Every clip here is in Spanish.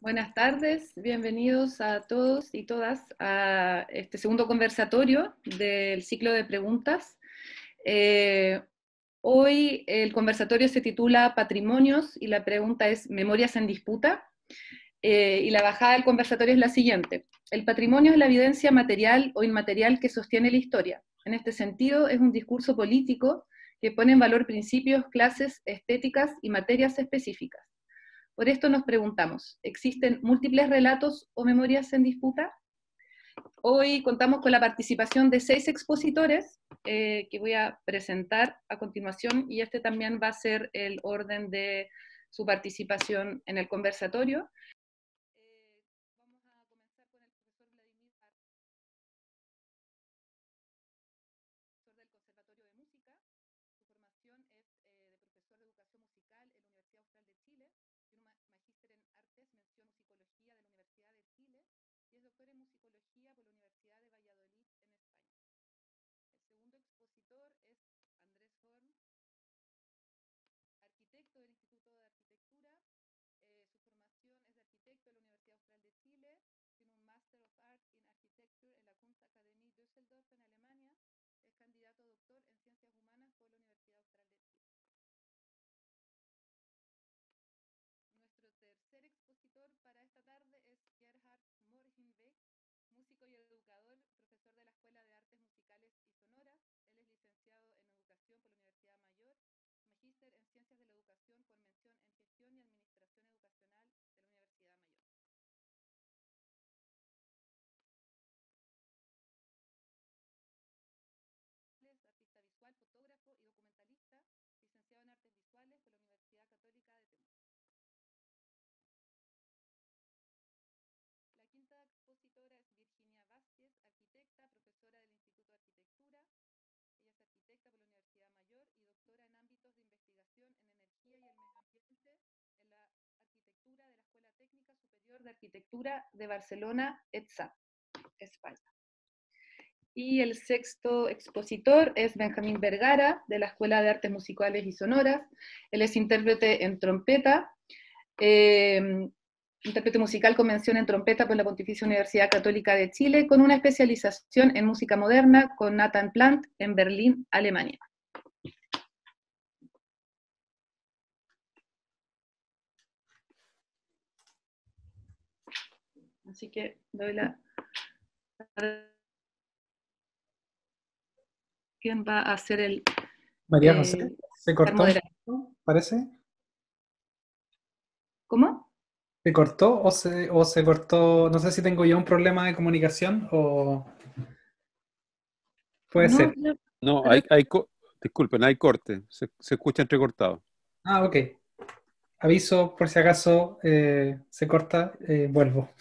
Buenas tardes, bienvenidos a todos y todas a este segundo conversatorio del ciclo de preguntas. Hoy el conversatorio se titula Patrimonios y la pregunta es ¿Memorias en disputa? Y la bajada del conversatorio es la siguiente. El patrimonio es la evidencia material o inmaterial que sostiene la historia. En este sentido, es un discurso político que pone en valor principios, clases, estéticas y materias específicas. Por esto nos preguntamos, ¿existen múltiples relatos o memorias en disputa? Hoy contamos con la participación de 6 expositores que voy a presentar a continuación, y este también va a ser el orden de su participación en el conversatorio. Vamos a comenzar con el profesor Vladimir Ar, profesor del Conservatorio de Música. Su formación es de profesor de educación musical en la Universidad Austral de Chile, tiene un magíster en artes, mención musicología de la Universidad de Chile, y es doctor en musicología por la Universidad de Valladolid en España. El segundo expositor es Andrés Horn, arquitecto del Instituto de Arquitectura. Su formación es de arquitecto de la Universidad Austral de Chile, tiene un Master of Arts in Architecture en la Kunstakademie Düsseldorf en Alemania, es candidato a doctor en Ciencias Humanas por la Universidad Austral de Chile. Nuestro tercer expositor para esta tarde es Gerhard Morgenweg, músico y educador, profesor de la Escuela de Artes Musicales y Sonoras. Él es licenciado en Educación por la Universidad Mayor, magíster en Ciencias de la Educación con mención en Gestión y Administración Educacional de la Universidad Mayor. Es artista visual, fotógrafo y documentalista, licenciado en Artes Visuales por la Universidad Católica de Temuco. La quinta expositora es Virginia Vázquez, arquitecta, profesora del Instituto de Arquitectura. Ella es arquitecta por la Universidad Mayor y doctora en ámbitos de investigación en energía y el medio ambiente en la arquitectura de la Escuela Técnica Superior de Arquitectura de Barcelona, ETSA, España. Y el sexto expositor es Benjamín Vergara, de la Escuela de Artes Musicales y Sonoras. Él es intérprete en trompeta, intérprete musical con mención en trompeta por la Pontificia Universidad Católica de Chile, con una especialización en música moderna con Nathan Plant en Berlín, Alemania. Así que doy la... ¿Quién va a hacer el... María José, ¿se cortó, parece? ¿Cómo? ¿Se cortó o se cortó? No sé si tengo yo un problema de comunicación o... Puede No, ser. No, disculpen, hay corte, se escucha entrecortado. Ah, ok. Aviso por si acaso se corta, vuelvo.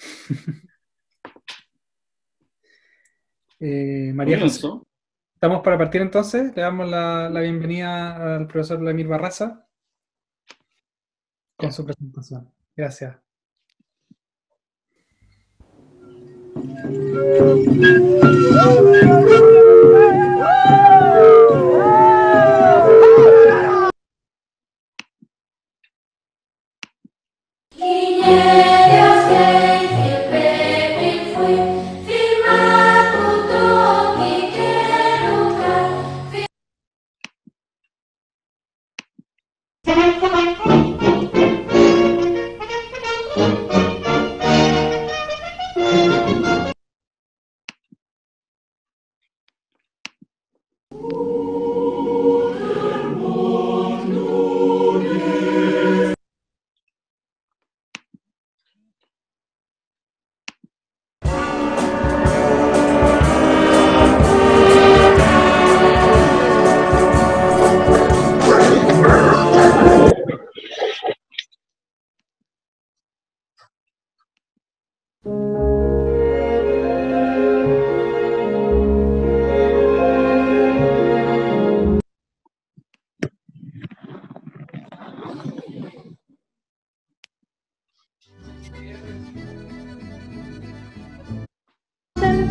María José, ¿estamos para partir entonces? Le damos la bienvenida al profesor Vladimir Barraza con su presentación. Gracias.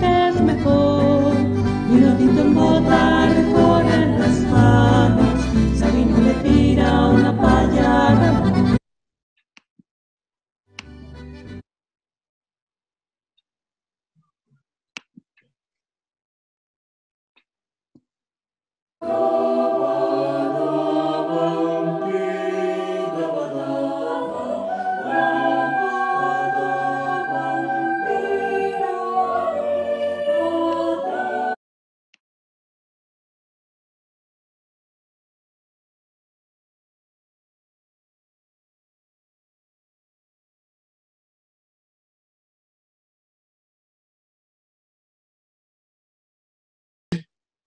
Es mejor y un ratito en bota recorren las manos. Sabino le tira una palla.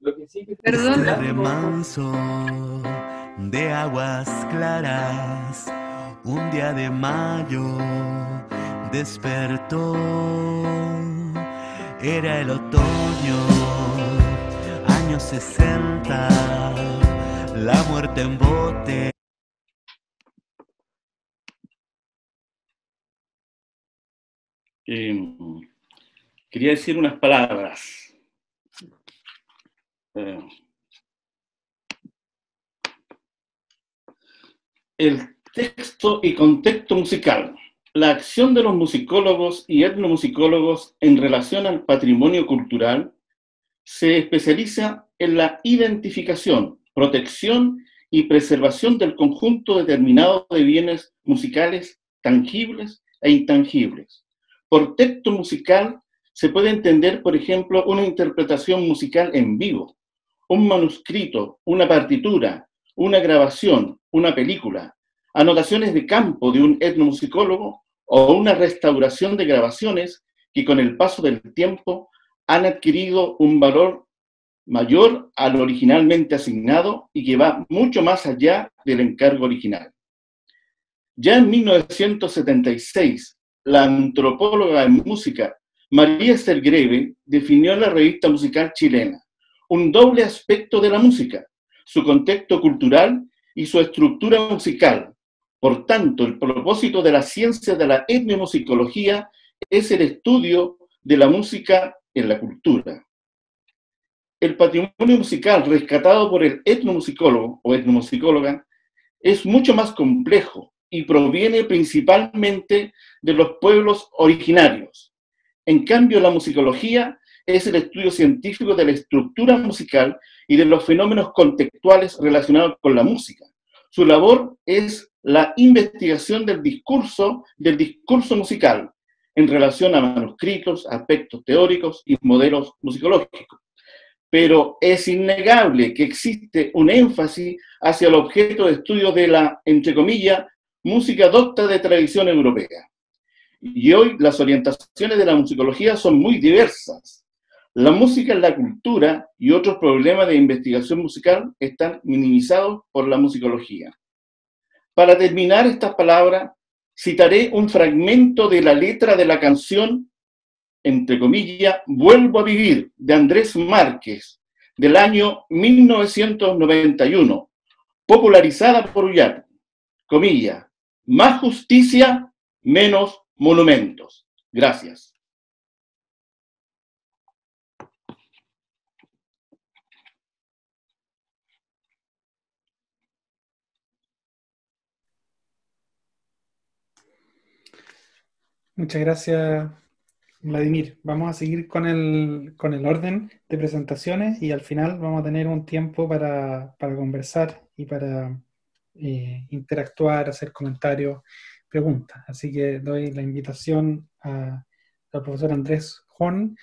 Perdón. Este remanso de aguas claras, un día de mayo despertó. Era el otoño, años 60, la muerte en bote. Quería decir unas palabras. El texto y contexto musical. La acción de los musicólogos y etnomusicólogos en relación al patrimonio cultural se especializa en la identificación, protección y preservación del conjunto determinado de bienes musicales tangibles e intangibles. Por texto musical se puede entender, por ejemplo, una interpretación musical en vivo, un manuscrito, una partitura, una grabación, una película, anotaciones de campo de un etnomusicólogo o una restauración de grabaciones que con el paso del tiempo han adquirido un valor mayor al originalmente asignado y que va mucho más allá del encargo original. Ya en 1976, la antropóloga en música María Esther Greve definió en la revista musical chilena un doble aspecto de la música, su contexto cultural y su estructura musical. Por tanto, el propósito de la ciencia de la etnomusicología es el estudio de la música en la cultura. El patrimonio musical rescatado por el etnomusicólogo o etnomusicóloga es mucho más complejo y proviene principalmente de los pueblos originarios. En cambio, la musicología es el estudio científico de la estructura musical y de los fenómenos contextuales relacionados con la música. Su labor es la investigación del discurso musical en relación a manuscritos, aspectos teóricos y modelos musicológicos. Pero es innegable que existe un énfasis hacia el objeto de estudio de la, entre comillas, música docta de tradición europea. Y hoy las orientaciones de la musicología son muy diversas. La música en la cultura y otros problemas de investigación musical están minimizados por la musicología. Para terminar estas palabras, citaré un fragmento de la letra de la canción, entre comillas, Vuelvo a vivir, de Andrés Márquez, del año 1991, popularizada por Ullate, comillas, más justicia, menos monumentos. Gracias. Muchas gracias, Vladimir. Vamos a seguir con el orden de presentaciones y al final vamos a tener un tiempo para conversar y para interactuar, hacer comentarios, preguntas. Así que doy la invitación al profesor Andrés Horn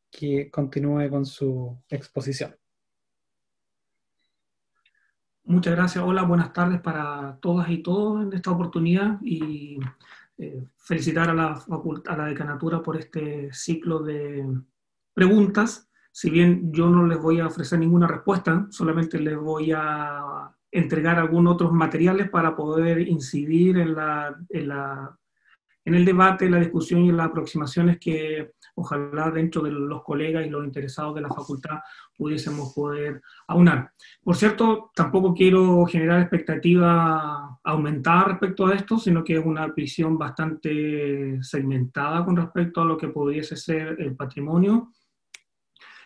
que continúe con su exposición. Muchas gracias. Hola, buenas tardes para todas y todos en esta oportunidad y felicitar a la decanatura por este ciclo de preguntas. Si bien yo no les voy a ofrecer ninguna respuesta, solamente les voy a entregar algunos otros materiales para poder incidir en el debate, la discusión y las aproximaciones que ojalá dentro de los colegas y los interesados de la facultad pudiésemos poder aunar. Por cierto, tampoco quiero generar expectativa aumentada respecto a esto, sino que es una visión bastante segmentada con respecto a lo que pudiese ser el patrimonio,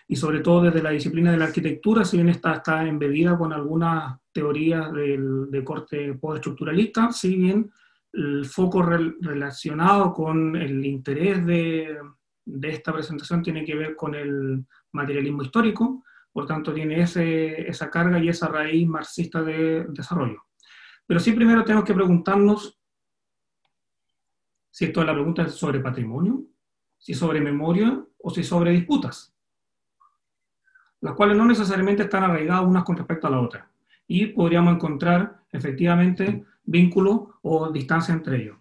y sobre todo desde la disciplina de la arquitectura, si bien está embebida con algunas teorías de corte postestructuralista, si bien el foco relacionado con el interés de esta presentación tiene que ver con el materialismo histórico, por tanto tiene esa carga y esa raíz marxista de desarrollo. Pero sí primero tenemos que preguntarnos si la pregunta es sobre patrimonio, si sobre memoria o si sobre disputas, las cuales no necesariamente están arraigadas unas con respecto a la otra, y podríamos encontrar efectivamente vínculos o distancia entre ellos.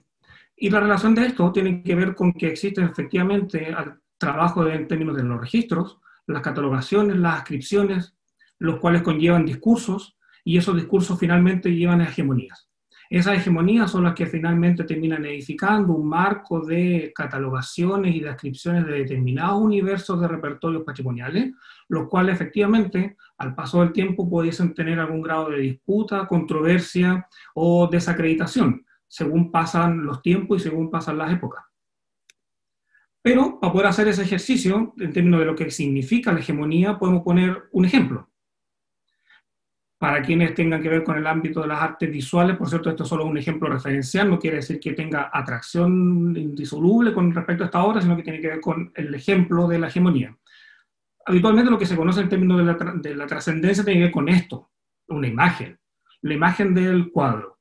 Y la relación de esto tiene que ver con que existe efectivamente trabajo en términos de los registros, las catalogaciones, las ascripciones, los cuales conllevan discursos, y esos discursos finalmente llevan a hegemonías. Esas hegemonías son las que finalmente terminan edificando un marco de catalogaciones y descripciones de determinados universos de repertorios patrimoniales, los cuales efectivamente, al paso del tiempo, pudiesen tener algún grado de disputa, controversia o desacreditación, según pasan los tiempos y según pasan las épocas. Pero para poder hacer ese ejercicio, en términos de lo que significa la hegemonía, podemos poner un ejemplo. Para quienes tengan que ver con el ámbito de las artes visuales, por cierto, esto es solo un ejemplo referencial, no quiere decir que tenga atracción indisoluble con respecto a esta obra, sino que tiene que ver con el ejemplo de la hegemonía. Habitualmente lo que se conoce en términos de la trascendencia tiene que ver con esto, una imagen, la imagen del cuadro.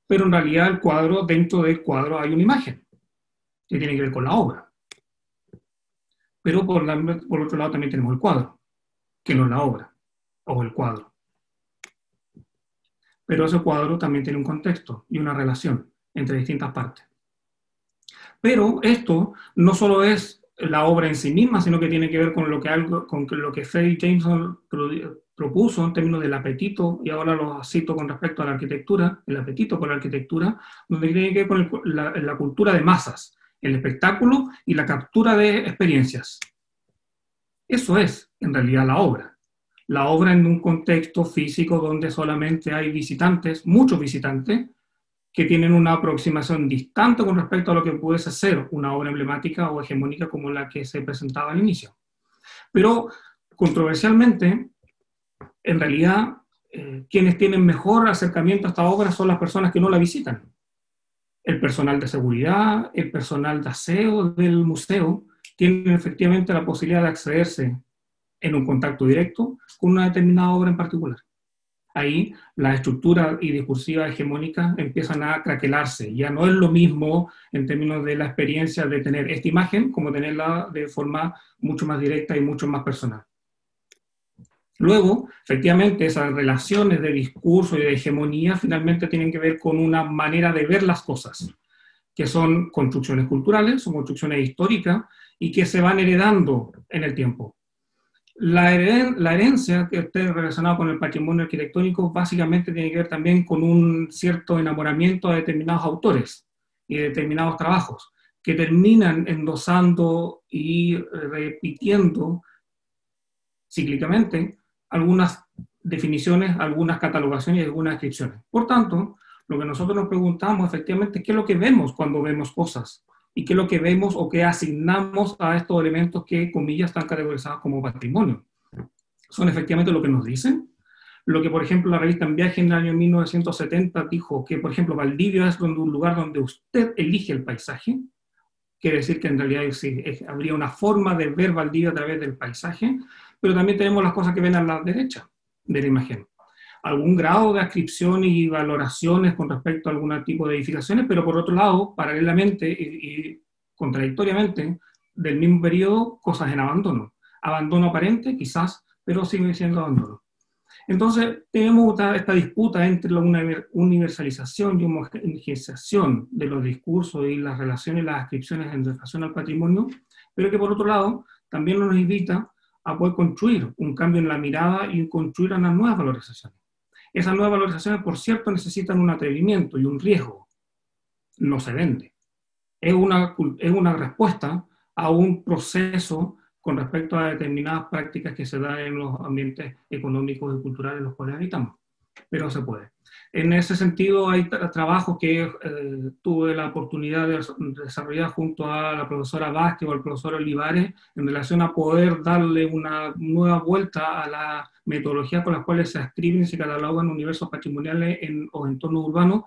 Pero en realidad el cuadro, dentro del cuadro hay una imagen, que tiene que ver con la obra. Pero por otro lado también tenemos el cuadro, que no es la obra, o el cuadro. Pero ese cuadro también tiene un contexto y una relación entre distintas partes. Pero esto no solo es la obra en sí misma, sino que tiene que ver con lo que Fredric Jameson propuso en términos del apetito, y ahora lo cito con respecto a la arquitectura, el apetito por la arquitectura, donde tiene que ver con la cultura de masas, el espectáculo y la captura de experiencias. Eso es, en realidad, la obra. La obra en un contexto físico donde solamente hay visitantes, muchos visitantes, que tienen una aproximación distante con respecto a lo que pudiese ser una obra emblemática o hegemónica como la que se presentaba al inicio. Pero, controversialmente, en realidad, quienes tienen mejor acercamiento a esta obra son las personas que no la visitan. El personal de seguridad, el personal de aseo del museo, tienen efectivamente la posibilidad de accederse en un contacto directo con una determinada obra en particular. Ahí las estructuras y discursivas hegemónicas empiezan a craquelarse. Ya no es lo mismo en términos de la experiencia de tener esta imagen como tenerla de forma mucho más directa y mucho más personal. Luego, efectivamente, esas relaciones de discurso y de hegemonía finalmente tienen que ver con una manera de ver las cosas, que son construcciones culturales, son construcciones históricas y que se van heredando en el tiempo. La herencia que esté relacionada con el patrimonio arquitectónico básicamente tiene que ver también con un cierto enamoramiento de determinados autores y de determinados trabajos que terminan endosando y repitiendo cíclicamente algunas definiciones, algunas catalogaciones y algunas descripciones. Por tanto, lo que nosotros nos preguntamos efectivamente es qué es lo que vemos cuando vemos cosas. Y qué es lo que vemos o qué asignamos a estos elementos que, comillas, están categorizados como patrimonio. ¿Son efectivamente lo que nos dicen? Lo que, por ejemplo, la revista En Viaje en el año 1970 dijo que, por ejemplo, Valdivia es un lugar donde usted elige el paisaje. Quiere decir que en realidad habría una forma de ver Valdivia a través del paisaje, pero también tenemos las cosas que ven a la derecha de la imagen. Algún grado de ascripción y valoraciones con respecto a algún tipo de edificaciones, pero por otro lado, paralelamente y contradictoriamente, del mismo periodo, cosas en abandono. Abandono aparente, quizás, pero sigue siendo abandono. Entonces, tenemos esta disputa entre la universalización y homogeneización de los discursos y las relaciones y las ascripciones en relación al patrimonio, pero que por otro lado, también nos invita a poder construir un cambio en la mirada y construir unas nuevas valorizaciones. Esas nuevas valorizaciones, por cierto, necesitan un atrevimiento y un riesgo. No se vende. Es una respuesta a un proceso con respecto a determinadas prácticas que se dan en los ambientes económicos y culturales en los cuales habitamos. Pero se puede. En ese sentido, hay trabajos que tuve la oportunidad de desarrollar junto a la profesora Vázquez o al profesor Olivares en relación a poder darle una nueva vuelta a la metodología con las cuales se escriben y se catalogan universos patrimoniales o entornos urbanos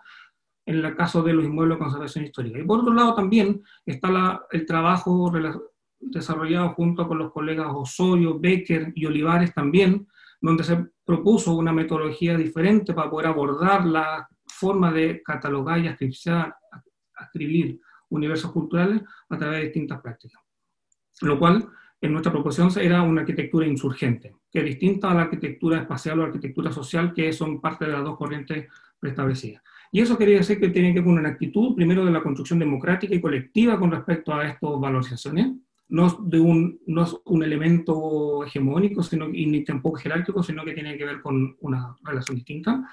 en el caso de los inmuebles de conservación histórica. Y por otro lado también está el trabajo desarrollado junto con los colegas Osorio, Becker y Olivares también, donde se propuso una metodología diferente para poder abordar la forma de catalogar y escribir universos culturales a través de distintas prácticas. Lo cual, en nuestra proposición, era una arquitectura insurgente, que es distinta a la arquitectura espacial o arquitectura social, que son parte de las dos corrientes preestablecidas. Y eso quería decir que tiene que ver con una actitud, primero, de la construcción democrática y colectiva con respecto a estas valorizaciones, no es un elemento hegemónico ni tampoco jerárquico, sino que tiene que ver con una relación distinta.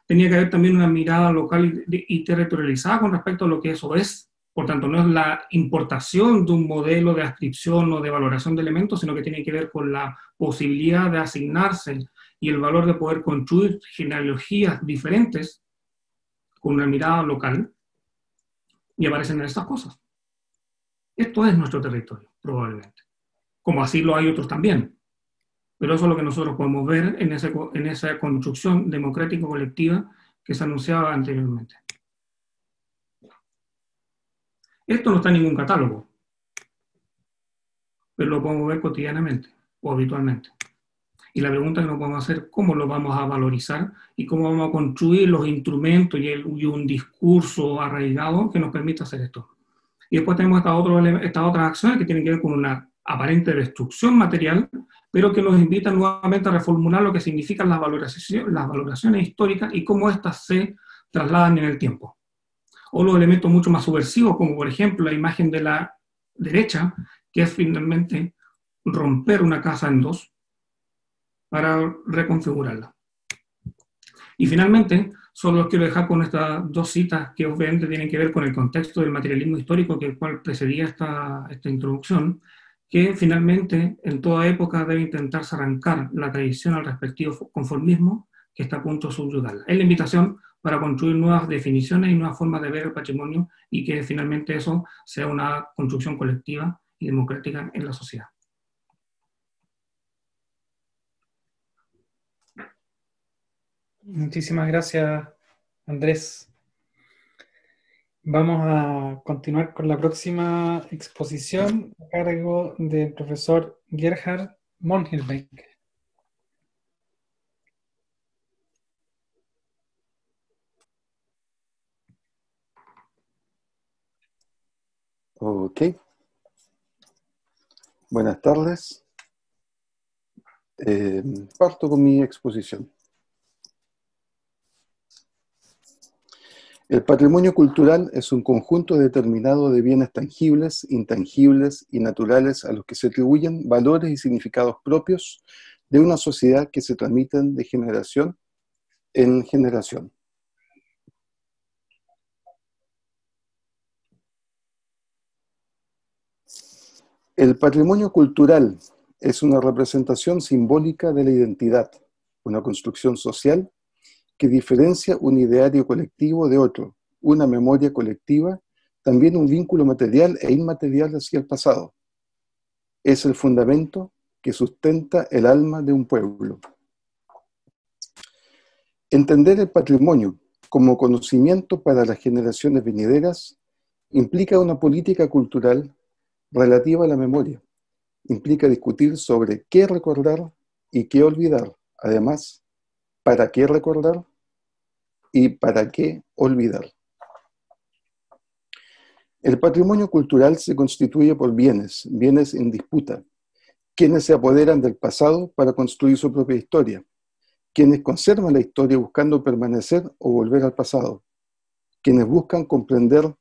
Tenía que haber también una mirada local y territorializada con respecto a lo que eso es. Por tanto, no es la importación de un modelo de adscripción o de valoración de elementos, sino que tiene que ver con la posibilidad de asignarse y el valor de poder construir genealogías diferentes con una mirada local, y aparecen en estas cosas. Esto es nuestro territorio, probablemente. Como así lo hay otros también. Pero eso es lo que nosotros podemos ver en esa construcción democrático-colectiva que se anunciaba anteriormente. Esto no está en ningún catálogo, pero lo podemos ver cotidianamente o habitualmente. Y la pregunta que nos podemos hacer, ¿cómo lo vamos a valorizar y cómo vamos a construir los instrumentos y un discurso arraigado que nos permita hacer esto? Y después tenemos estas otras acciones que tienen que ver con una aparente destrucción material, pero que nos invitan nuevamente a reformular lo que significan las valoraciones históricas y cómo éstas se trasladan en el tiempo. O los elementos mucho más subversivos, como por ejemplo la imagen de la derecha, que es finalmente romper una casa en dos para reconfigurarla. Y finalmente, solo os quiero dejar con estas dos citas que obviamente tienen que ver con el contexto del materialismo histórico, que el cual precedía esta introducción, que finalmente en toda época debe intentarse arrancar la tradición al respectivo conformismo que está a punto de subyugarla. Es la invitación para construir nuevas definiciones y nuevas formas de ver el patrimonio y que finalmente eso sea una construcción colectiva y democrática en la sociedad. Muchísimas gracias, Andrés. Vamos a continuar con la próxima exposición a cargo del profesor Gerhard Mongelbeck. Ok. Buenas tardes. Parto con mi exposición. El patrimonio cultural es un conjunto determinado de bienes tangibles, intangibles y naturales a los que se atribuyen valores y significados propios de una sociedad que se transmiten de generación en generación. El patrimonio cultural es una representación simbólica de la identidad, una construcción social que diferencia un ideario colectivo de otro, una memoria colectiva, también un vínculo material e inmaterial hacia el pasado. Es el fundamento que sustenta el alma de un pueblo. Entender el patrimonio como conocimiento para las generaciones venideras implica una política cultural relativa a la memoria. Implica discutir sobre qué recordar y qué olvidar. Además, ¿para qué recordar y para qué olvidar? El patrimonio cultural se constituye por bienes en disputa, quienes se apoderan del pasado para construir su propia historia, quienes conservan la historia buscando permanecer o volver al pasado, quienes buscan comprender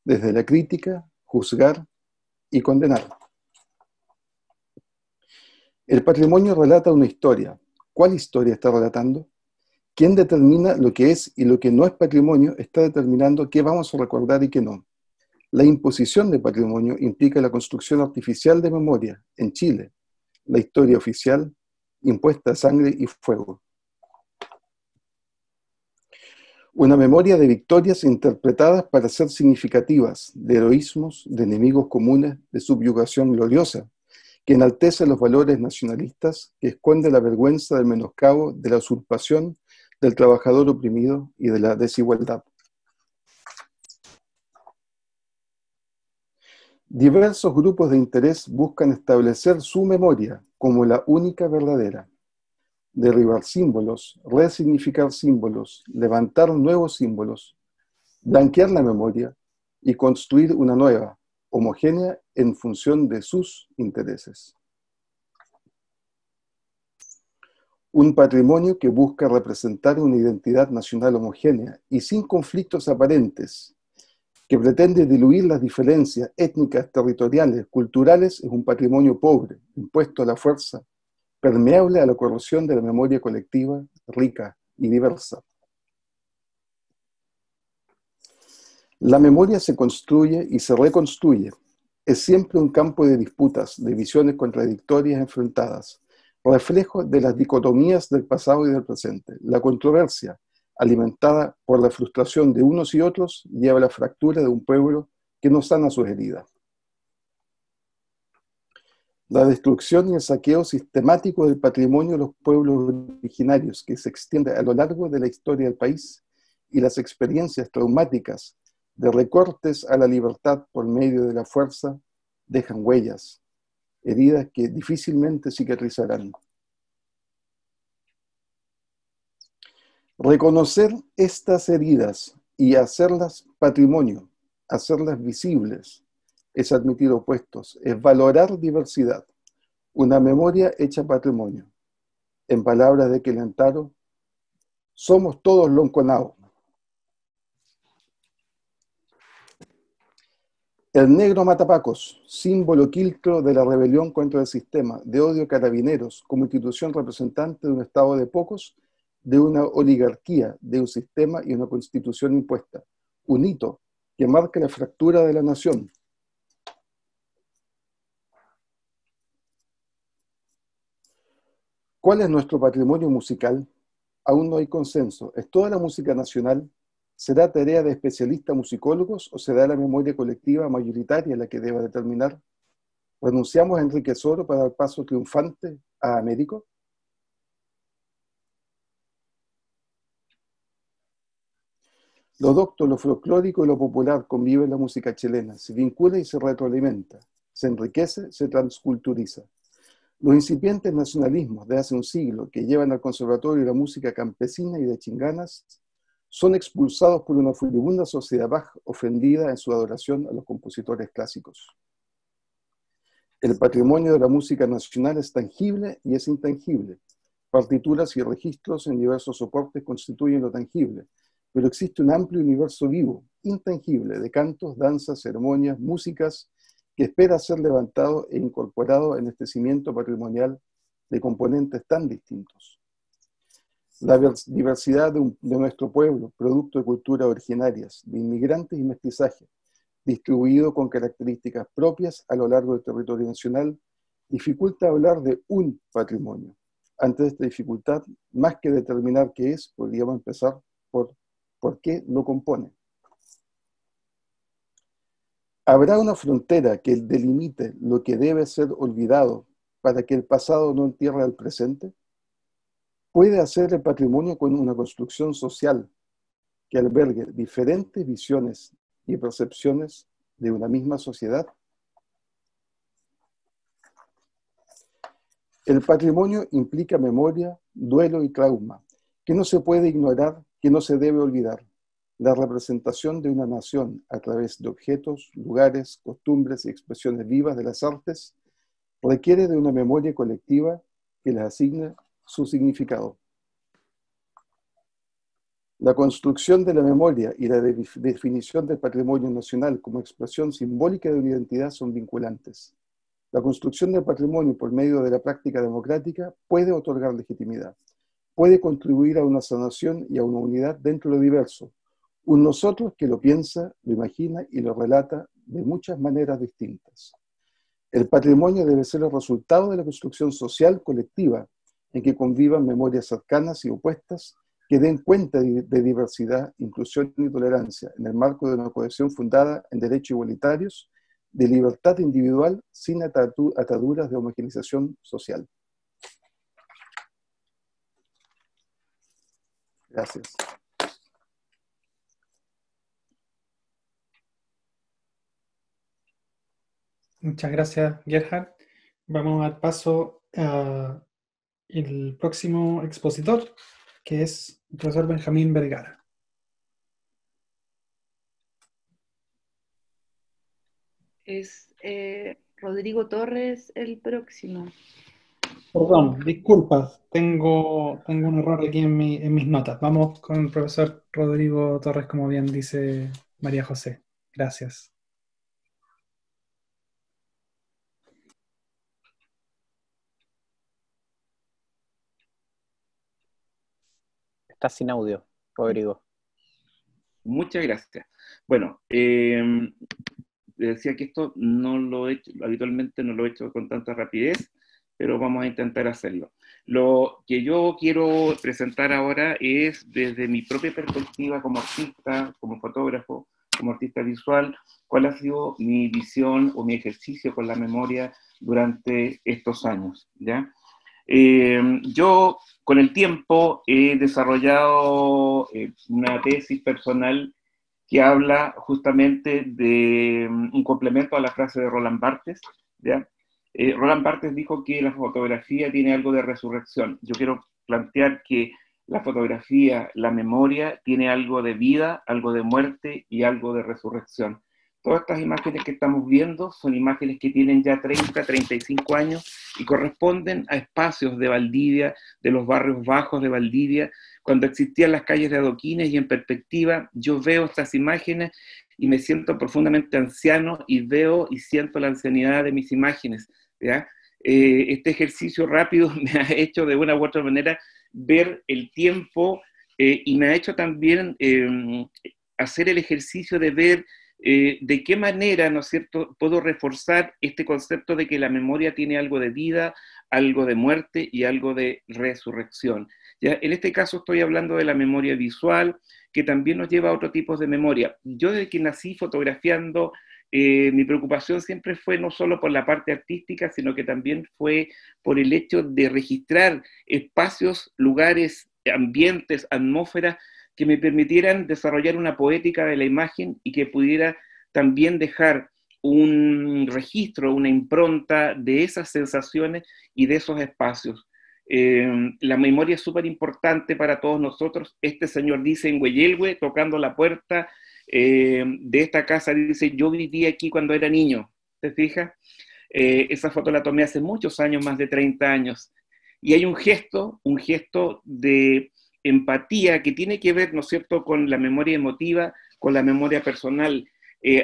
desde la crítica, juzgar y condenar. El patrimonio relata una historia. ¿Cuál historia está relatando? Quien determina lo que es y lo que no es patrimonio está determinando qué vamos a recordar y qué no. La imposición de patrimonio implica la construcción artificial de memoria en Chile, la historia oficial impuesta a sangre y fuego. Una memoria de victorias interpretadas para ser significativas, de heroísmos, de enemigos comunes, de subyugación gloriosa, que enaltece los valores nacionalistas, que esconde la vergüenza del menoscabo, de la usurpación, del trabajador oprimido y de la desigualdad. Diversos grupos de interés buscan establecer su memoria como la única verdadera. Derribar símbolos, resignificar símbolos, levantar nuevos símbolos, blanquear la memoria y construir una nueva, homogénea en función de sus intereses. Un patrimonio que busca representar una identidad nacional homogénea y sin conflictos aparentes, que pretende diluir las diferencias étnicas, territoriales, culturales, es un patrimonio pobre, impuesto a la fuerza, permeable a la corrosión de la memoria colectiva, rica y diversa. La memoria se construye y se reconstruye. Es siempre un campo de disputas, de visiones contradictorias enfrentadas, reflejo de las dicotomías del pasado y del presente. La controversia, alimentada por la frustración de unos y otros, lleva a la fractura de un pueblo que no sana sus heridas. La destrucción y el saqueo sistemático del patrimonio de los pueblos originarios, que se extiende a lo largo de la historia del país, y las experiencias traumáticas de recortes a la libertad por medio de la fuerza, dejan huellas, heridas que difícilmente cicatrizarán. Reconocer estas heridas y hacerlas patrimonio, hacerlas visibles, es admitir opuestos, es valorar diversidad, una memoria hecha patrimonio. En palabras de Quelentaro, somos todos lonconao. El negro matapacos, símbolo quiltro de la rebelión contra el sistema, de odio a carabineros como institución representante de un estado de pocos, de una oligarquía, de un sistema y una constitución impuesta. Un hito que marca la fractura de la nación. ¿Cuál es nuestro patrimonio musical? Aún no hay consenso. ¿Es toda la música nacional? ¿Será tarea de especialistas musicólogos o será la memoria colectiva mayoritaria la que deba determinar? ¿Renunciamos a Enrique Soro para dar paso triunfante a Américo? Lo docto, lo folclórico y lo popular convive en la música chilena, se vincula y se retroalimenta, se enriquece, se transculturiza. Los incipientes nacionalismos de hace un siglo que llevan al conservatorio la música campesina y de chinganas son expulsados por una furibunda sociedad baja ofendida en su adoración a los compositores clásicos. El patrimonio de la música nacional es tangible y es intangible. Partituras y registros en diversos soportes constituyen lo tangible, pero existe un amplio universo vivo, intangible, de cantos, danzas, ceremonias, músicas, que espera ser levantado e incorporado en este cimiento patrimonial de componentes tan distintos. La diversidad de nuestro pueblo, producto de culturas originarias, de inmigrantes y mestizaje, distribuido con características propias a lo largo del territorio nacional, dificulta hablar de un patrimonio. Ante esta dificultad, más que determinar qué es, podríamos empezar por qué lo compone. ¿Habrá una frontera que delimite lo que debe ser olvidado para que el pasado no entierre al presente? ¿Puede hacer el patrimonio con una construcción social que albergue diferentes visiones y percepciones de una misma sociedad? El patrimonio implica memoria, duelo y trauma, que no se puede ignorar, que no se debe olvidar. La representación de una nación a través de objetos, lugares, costumbres y expresiones vivas de las artes requiere de una memoria colectiva que les asigne su significado. La construcción de la memoria y la definición del patrimonio nacional como expresión simbólica de una identidad son vinculantes. La construcción del patrimonio por medio de la práctica democrática puede otorgar legitimidad, puede contribuir a una sanación y a una unidad dentro de lo diverso, un nosotros que lo piensa, lo imagina y lo relata de muchas maneras distintas. El patrimonio debe ser el resultado de la construcción social colectiva en que convivan memorias cercanas y opuestas que den cuenta de diversidad, inclusión y tolerancia en el marco de una cohesión fundada en derechos igualitarios, de libertad individual sin ataduras de homogeneización social. Gracias. Muchas gracias, Gerhard. Vamos a dar paso al próximo expositor, que es el profesor Benjamín Vergara. Es Rodrigo Torres el próximo. Perdón, disculpas, tengo un error aquí en mis notas. Vamos con el profesor Rodrigo Torres, como bien dice María José. Gracias. Estás sin audio, Rodrigo. Muchas gracias. Bueno, decía que esto no lo he hecho, habitualmente no lo he hecho con tanta rapidez, pero vamos a intentar hacerlo. Lo que yo quiero presentar ahora es desde mi propia perspectiva como artista, como fotógrafo, como artista visual, cuál ha sido mi visión o mi ejercicio con la memoria durante estos años, ¿ya? Yo con el tiempo he desarrollado una tesis personal que habla justamente de un complemento a la frase de Roland Barthes, ¿ya? Roland Barthes dijo que la fotografía tiene algo de resurrección. Yo quiero plantear que la fotografía, la memoria, tiene algo de vida, algo de muerte y algo de resurrección. Todas estas imágenes que estamos viendo son imágenes que tienen ya 30, 35 años y corresponden a espacios de Valdivia, de los barrios bajos de Valdivia, cuando existían las calles de adoquines, y en perspectiva yo veo estas imágenes y me siento profundamente anciano y veo y siento la ancianidad de mis imágenes, ¿ya? Este ejercicio rápido me ha hecho de una u otra manera ver el tiempo y me ha hecho también hacer el ejercicio de ver de qué manera, ¿no es cierto?, puedo reforzar este concepto de que la memoria tiene algo de vida, algo de muerte y algo de resurrección. ¿Ya? En este caso estoy hablando de la memoria visual, que también nos lleva a otro tipo de memoria. Yo desde que nací fotografiando, mi preocupación siempre fue no solo por la parte artística, sino que también fue por el hecho de registrar espacios, lugares, ambientes, atmósferas, que me permitieran desarrollar una poética de la imagen y que pudiera también dejar un registro, una impronta de esas sensaciones y de esos espacios. La memoria es súper importante para todos nosotros. Este señor dice en Hueyelwe, tocando la puerta de esta casa, dice: yo viví aquí cuando era niño. ¿Te fijas? Esa foto la tomé hace muchos años, más de 30 años. Y hay un gesto de empatía que tiene que ver, ¿no es cierto?, con la memoria emotiva, con la memoria personal.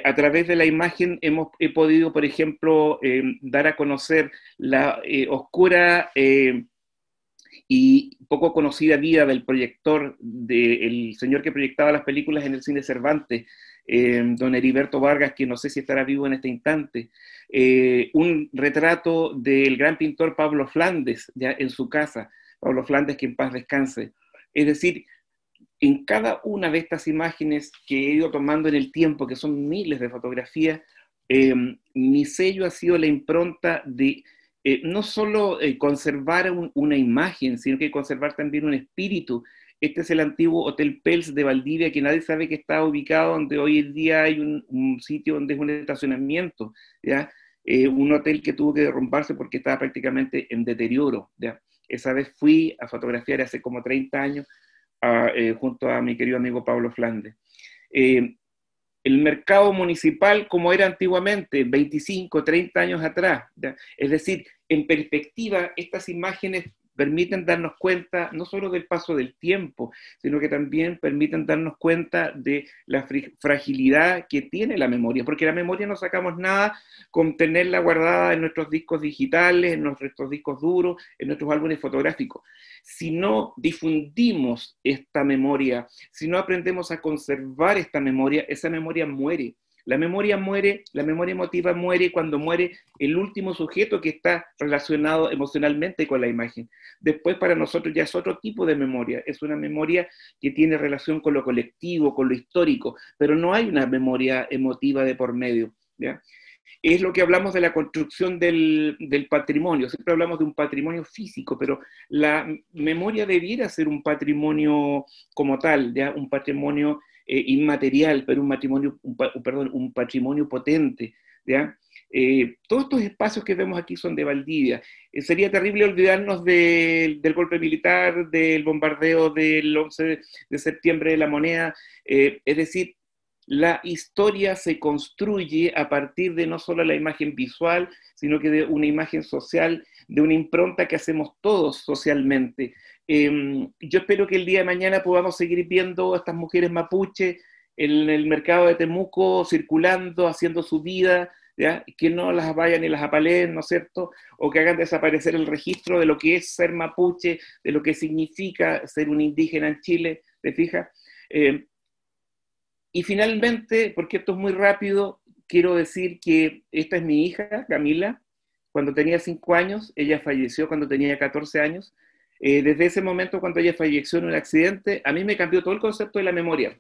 A través de la imagen he podido, por ejemplo, dar a conocer la oscura y poco conocida vida del proyector, del señor que proyectaba las películas en el cine Cervantes, don Heriberto Vargas, que no sé si estará vivo en este instante, un retrato del gran pintor Pablo Flandes, ya en su casa, Pablo Flandes, que en paz descanse. Es decir, en cada una de estas imágenes que he ido tomando en el tiempo, que son miles de fotografías, mi sello ha sido la impronta de no solo conservar una imagen, sino que conservar también un espíritu. Este es el antiguo Hotel Pels de Valdivia, que nadie sabe que está ubicado donde hoy en día hay un sitio donde es un estacionamiento, ¿ya? Un hotel que tuvo que derrumbarse porque estaba prácticamente en deterioro, ¿ya? Esa vez fui a fotografiar hace como 30 años junto a mi querido amigo Pablo Flandes. El mercado municipal como era antiguamente, 25, 30 años atrás, ¿ya? Es decir, en perspectiva, estas imágenes permiten darnos cuenta no solo del paso del tiempo, sino que también permiten darnos cuenta de la fragilidad que tiene la memoria, porque la memoria no sacamos nada con tenerla guardada en nuestros discos digitales, en nuestros discos duros, en nuestros álbumes fotográficos. Si no difundimos esta memoria, si no aprendemos a conservar esta memoria, esa memoria muere. La memoria muere, la memoria emotiva muere cuando muere el último sujeto que está relacionado emocionalmente con la imagen. Después para nosotros ya es otro tipo de memoria, es una memoria que tiene relación con lo colectivo, con lo histórico, pero no hay una memoria emotiva de por medio, ¿ya? Es lo que hablamos de la construcción del patrimonio. Siempre hablamos de un patrimonio físico, pero la memoria debiera ser un patrimonio como tal, ¿ya? Un patrimonio inmaterial, pero un patrimonio potente, ¿ya? Todos estos espacios que vemos aquí son de Valdivia. Sería terrible olvidarnos del golpe militar, del bombardeo del 11 de septiembre de La Moneda, es decir, la historia se construye a partir de no solo la imagen visual, sino que de una imagen social, de una impronta que hacemos todos socialmente. Yo espero que el día de mañana podamos seguir viendo a estas mujeres mapuche en el mercado de Temuco circulando, haciendo su vida, ¿ya? Que no las vayan y las apaleen, ¿no es cierto? O que hagan desaparecer el registro de lo que es ser mapuche, de lo que significa ser un indígena en Chile, ¿te fijas? Y finalmente, porque esto es muy rápido, quiero decir que esta es mi hija, Camila. Cuando tenía 5 años, ella falleció cuando tenía 14 años. Desde ese momento, cuando ella falleció en un accidente, a mí me cambió todo el concepto de la memoria.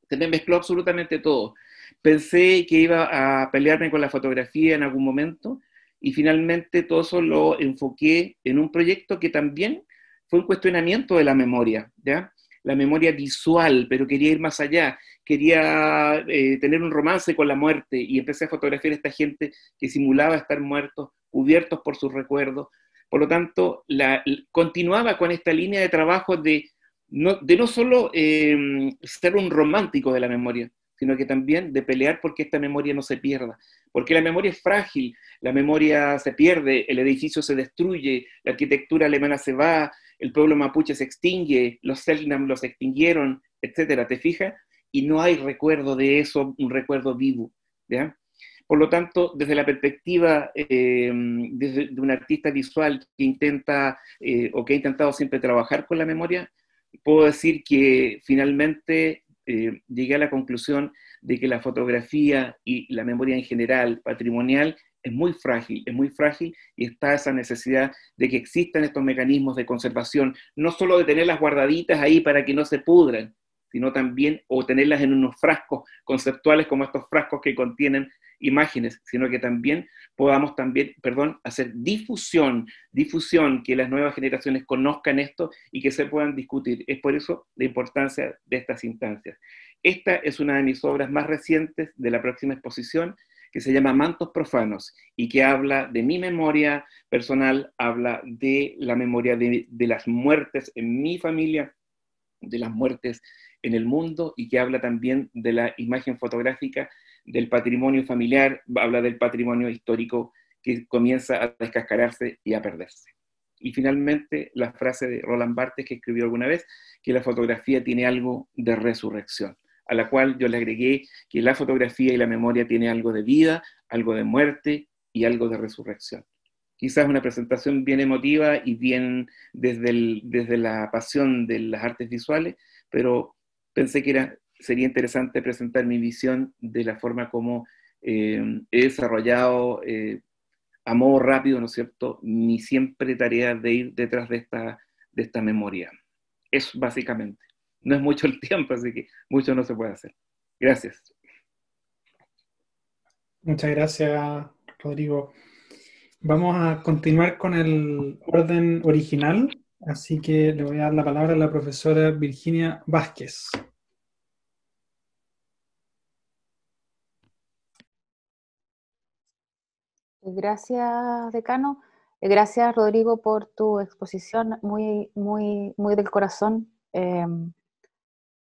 Se me mezcló absolutamente todo. Pensé que iba a pelearme con la fotografía en algún momento, y finalmente todo eso lo enfoqué en un proyecto que también fue un cuestionamiento de la memoria, ¿ya? La memoria visual, pero quería ir más allá, quería tener un romance con la muerte, y empecé a fotografiar a esta gente que simulaba estar muertos, cubiertos por sus recuerdos. Por lo tanto, continuaba con esta línea de trabajo de no solo ser un romántico de la memoria, sino que también de pelear porque esta memoria no se pierda. Porque la memoria es frágil, la memoria se pierde, el edificio se destruye, la arquitectura alemana se va, el pueblo mapuche se extingue, los Selknam los extinguieron, etcétera, ¿te fijas? Y no hay recuerdo de eso, un recuerdo vivo, ¿ya? Por lo tanto, desde la perspectiva de un artista visual que intenta, o que ha intentado siempre trabajar con la memoria, puedo decir que finalmente llegué a la conclusión de que la fotografía y la memoria en general, patrimonial, es muy frágil, y está esa necesidad de que existan estos mecanismos de conservación, no solo de tenerlas guardaditas ahí para que no se pudran, sino también, o tenerlas en unos frascos conceptuales como estos frascos que contienen imágenes, sino que también podamos hacer difusión, que las nuevas generaciones conozcan esto y que se puedan discutir. Es por eso la importancia de estas instancias. Esta es una de mis obras más recientes de la próxima exposición, que se llama Mantos Profanos, y que habla de mi memoria personal, habla de la memoria de las muertes en mi familia, de las muertes en el mundo, y que habla también de la imagen fotográfica, del patrimonio familiar, habla del patrimonio histórico que comienza a descascararse y a perderse. Y finalmente la frase de Roland Barthes, que escribió alguna vez, que la fotografía tiene algo de resurrección, a la cual yo le agregué que la fotografía y la memoria tiene algo de vida, algo de muerte y algo de resurrección. Quizás una presentación bien emotiva y bien desde la pasión de las artes visuales, pero pensé que sería interesante presentar mi visión de la forma como he desarrollado a modo rápido, ¿no es cierto?, mi siempre tarea de ir detrás de esta memoria. Eso básicamente. No es mucho el tiempo, así que mucho no se puede hacer. Gracias. Muchas gracias, Rodrigo. Vamos a continuar con el orden original, así que le voy a dar la palabra a la profesora Virginia Vázquez. Gracias, decano. Gracias, Rodrigo, por tu exposición, muy, muy, muy del corazón,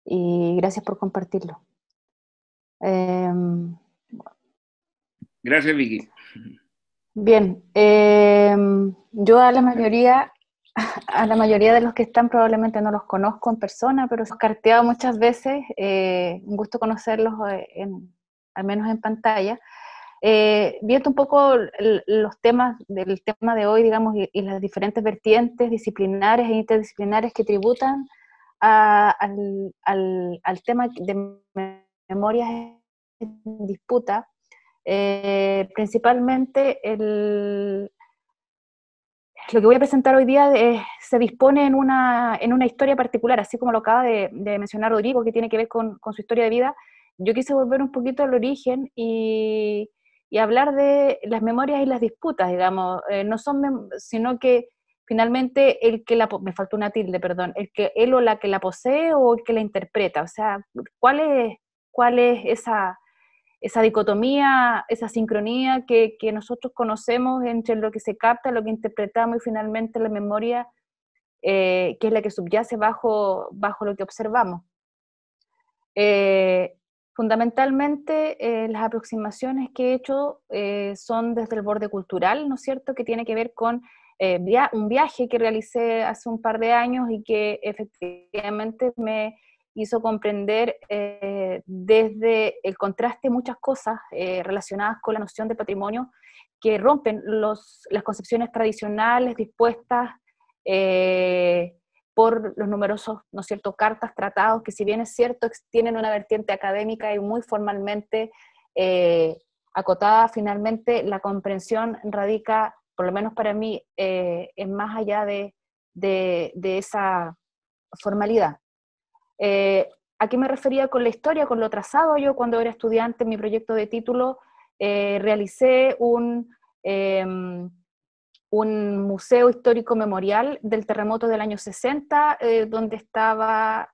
y gracias por compartirlo. Gracias, Vicky. Bien, yo a la mayoría de los que están probablemente no los conozco en persona, pero los he carteado muchas veces, un gusto conocerlos al menos en pantalla. Viendo un poco los temas del tema de hoy, digamos, y las diferentes vertientes disciplinares e interdisciplinares que tributan al tema de memorias en disputa, principalmente lo que voy a presentar hoy día se dispone en una historia particular, así como lo acaba de mencionar Rodrigo, que tiene que ver con su historia de vida. Yo quise volver un poquito al origen y hablar de las memorias y las disputas, digamos, no son sino que finalmente me faltó una tilde, perdón, él o la que la posee o el que la interpreta, o sea, ¿cuál es esa dicotomía, esa sincronía que nosotros conocemos entre lo que se capta, lo que interpretamos y finalmente la memoria, que es la que subyace bajo lo que observamos? Fundamentalmente, las aproximaciones que he hecho son desde el borde cultural, ¿no es cierto?, que tiene que ver con un viaje que realicé hace un par de años y que efectivamente me hizo comprender desde el contraste muchas cosas relacionadas con la noción de patrimonio que rompen las concepciones tradicionales dispuestas por los numerosos, ¿no es cierto?, cartas, tratados, que si bien es cierto, tienen una vertiente académica y muy formalmente acotada, finalmente la comprensión radica, por lo menos para mí, en más allá de esa formalidad. ¿A qué me refería con la historia, con lo trazado? Yo cuando era estudiante en mi proyecto de título realicé un museo histórico memorial del terremoto del año 60, donde estaba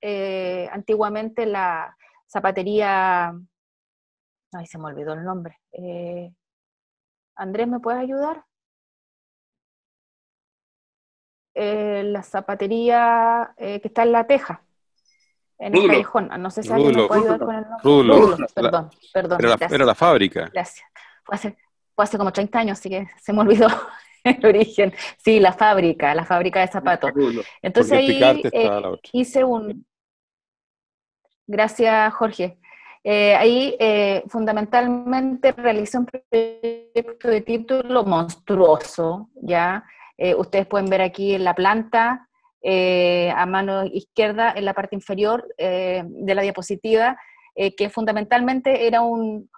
antiguamente la zapatería, ay, se me olvidó el nombre. Andrés, ¿me puedes ayudar? La zapatería que está en La Teja, en el callejón. No sé si alguien me puede ayudar con el nombre. Rulo. Perdón, gracias. Era la fábrica. Gracias. Fue hace como 30 años, así que se me olvidó el origen. Sí, la fábrica de zapatos. Entonces ahí hice Gracias, Jorge. Ahí fundamentalmente realicé un proyecto de título monstruoso, ¿ya? Ustedes pueden ver aquí en la planta, a mano izquierda, en la parte inferior de la diapositiva, que fundamentalmente era un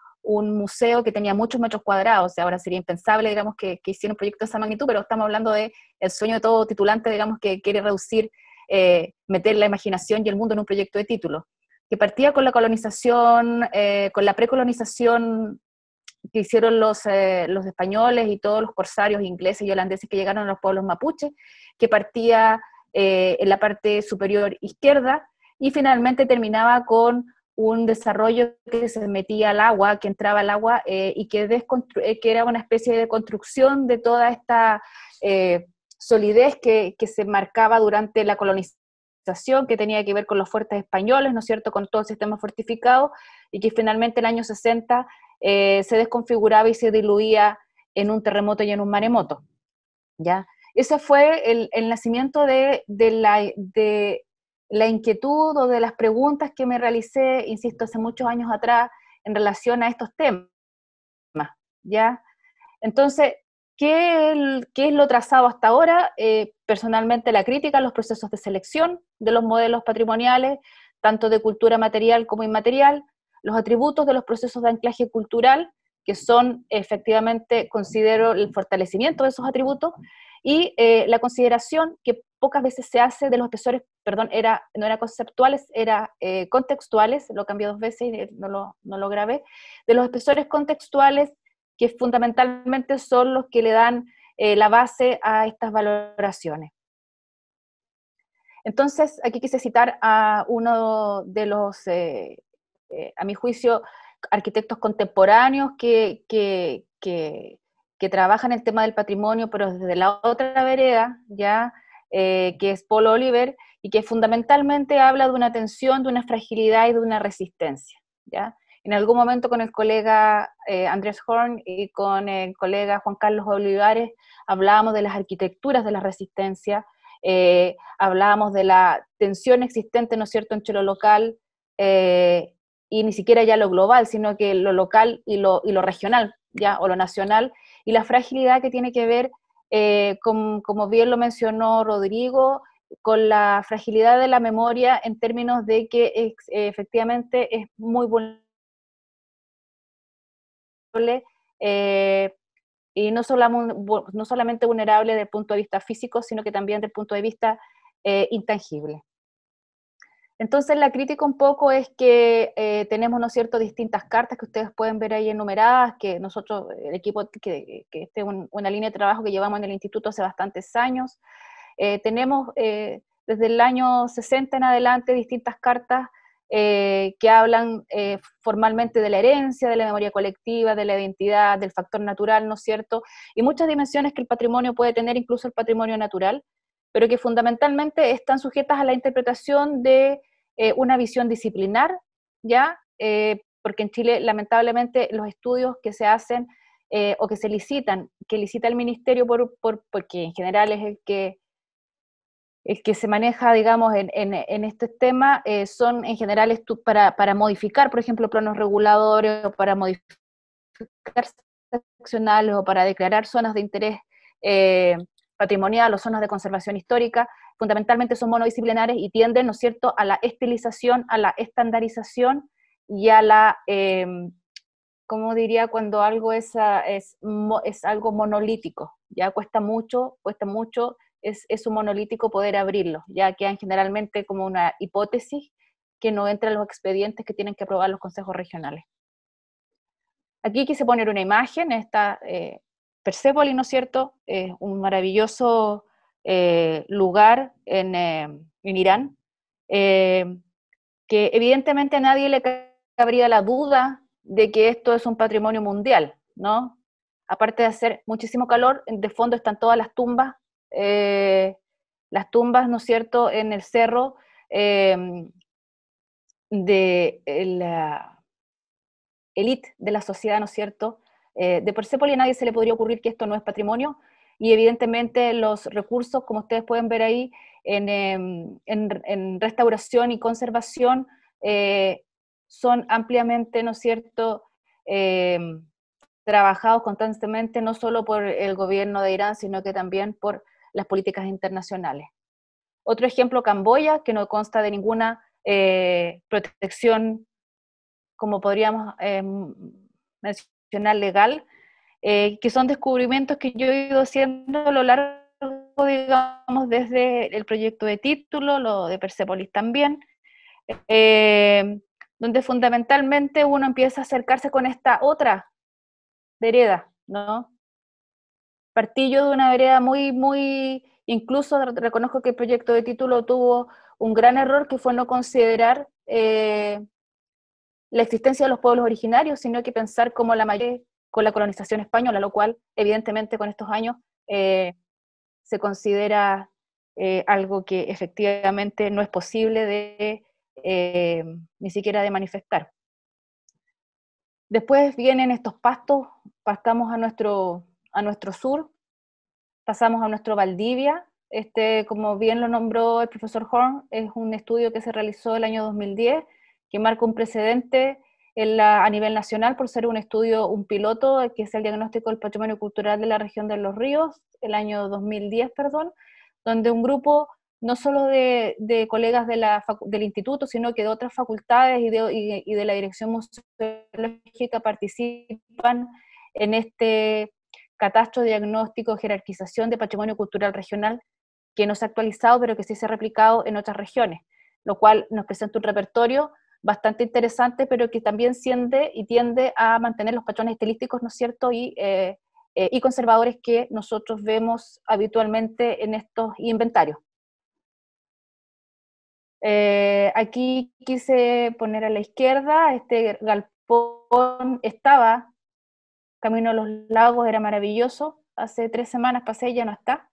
museo que tenía muchos metros cuadrados. O sea, ahora sería impensable, digamos, que hiciera un proyecto de esa magnitud, pero estamos hablando de el sueño de todo titulante, digamos, que quiere reducir, meter la imaginación y el mundo en un proyecto de título, que partía con la colonización, con la precolonización que hicieron los españoles y todos los corsarios ingleses y holandeses que llegaron a los pueblos mapuches, que partía en la parte superior izquierda, y finalmente terminaba con un desarrollo que se metía al agua, que entraba al agua, y que era una especie de construcción de toda esta solidez que se marcaba durante la colonización, que tenía que ver con los fuertes españoles, ¿no es cierto?, con todo el sistema fortificado, y que finalmente en el año 60 se desconfiguraba y se diluía en un terremoto y en un maremoto, ¿ya? Ese fue el nacimiento de la inquietud o de las preguntas que me realicé, insisto, hace muchos años atrás, en relación a estos temas, ¿ya? Entonces, ¿qué es lo trazado hasta ahora? Personalmente, la crítica a los procesos de selección de los modelos patrimoniales, tanto de cultura material como inmaterial, los atributos de los procesos de anclaje cultural, que son efectivamente, considero, el fortalecimiento de esos atributos, y la consideración que pocas veces se hace de los espesores, perdón, no era conceptuales, era contextuales, lo cambié 2 veces y no lo grabé, de los espesores contextuales, que fundamentalmente son los que le dan la base a estas valoraciones. Entonces, aquí quise citar a uno de los, a mi juicio, arquitectos contemporáneos que trabajan el tema del patrimonio, pero desde la otra vereda, ¿ya? Que es Paul Oliver, y que fundamentalmente habla de una tensión, de una fragilidad y de una resistencia, ¿ya? En algún momento con el colega Andrés Horn y con el colega Juan Carlos Olivares hablábamos de las arquitecturas de la resistencia, hablábamos de la tensión existente, ¿no es cierto?, entre lo local y ni siquiera ya lo global, sino que lo local y lo regional, ¿ya?, o lo nacional, y la fragilidad que tiene que ver, como bien lo mencionó Rodrigo, con la fragilidad de la memoria en términos de que efectivamente es muy vulnerable, y no solamente vulnerable desde el punto de vista físico, sino que también desde el punto de vista intangible. Entonces la crítica un poco es que tenemos, ¿no es cierto?, distintas cartas que ustedes pueden ver ahí enumeradas, que nosotros, el equipo, que esta es una línea de trabajo que llevamos en el instituto hace bastantes años. Tenemos desde el año 60 en adelante distintas cartas que hablan formalmente de la herencia, de la memoria colectiva, de la identidad, del factor natural, ¿no es cierto? Y muchas dimensiones que el patrimonio puede tener, incluso el patrimonio natural, pero que fundamentalmente están sujetas a la interpretación de una visión disciplinar, ¿ya? Porque en Chile, lamentablemente, los estudios que se hacen o que se licitan, que licita el ministerio porque en general es el que el que se maneja, digamos, en este tema son en general para modificar, por ejemplo, planos reguladores, o para modificar seccionales, o para declarar zonas de interés patrimonial o zonas de conservación histórica. Fundamentalmente son monodisciplinares y tienden, ¿no es cierto?, a la estilización, a la estandarización y a la, ¿cómo diría? Cuando algo es algo monolítico, ya cuesta mucho, es un monolítico poder abrirlo, ya quedan generalmente como una hipótesis que no entra en los expedientes que tienen que aprobar los consejos regionales. Aquí quise poner una imagen, esta Persépoli, ¿no es cierto? Un maravilloso lugar en Irán, que evidentemente a nadie le cabría la duda de que esto es un patrimonio mundial, ¿no? Aparte de hacer muchísimo calor, de fondo están todas las tumbas, ¿no es cierto?, en el cerro de la élite de la sociedad, ¿no es cierto?, de Persépoli. A nadie se le podría ocurrir que esto no es patrimonio, y evidentemente los recursos, como ustedes pueden ver ahí, en restauración y conservación, son ampliamente, ¿no es cierto?, trabajados constantemente, no solo por el gobierno de Irán, sino que también por las políticas internacionales. Otro ejemplo, Camboya, que no consta de ninguna protección, como podríamos mencionar, legal, que son descubrimientos que yo he ido haciendo a lo largo, digamos, desde el proyecto de título, lo de Persépolis también, donde fundamentalmente uno empieza a acercarse con esta otra vereda, ¿no? Partí yo de una vereda incluso reconozco que el proyecto de título tuvo un gran error, que fue no considerar la existencia de los pueblos originarios, sino que pensar como la mayoría con la colonización española, lo cual evidentemente con estos años se considera algo que efectivamente no es posible ni siquiera de manifestar. Después vienen estos pastos, pasamos a nuestro sur, pasamos a nuestro Valdivia. Como bien lo nombró el profesor Horn, es un estudio que se realizó el año 2010, que marca un precedente a nivel nacional por ser un estudio, un piloto, que es el diagnóstico del patrimonio cultural de la región de Los Ríos, el año 2010, perdón, donde un grupo no solo de colegas del instituto, sino que de otras facultades y de la dirección museológica participan en este catastro, diagnóstico, jerarquización de patrimonio cultural regional, que no se ha actualizado, pero que sí se ha replicado en otras regiones, lo cual nos presenta un repertorio bastante interesante, pero que también tiende a mantener los patrones estilísticos, ¿no es cierto?, y conservadores que nosotros vemos habitualmente en estos inventarios. Aquí quise poner a la izquierda, este galpón estaba, Camino a los Lagos, era maravilloso, hace 3 semanas pasé, ya no está.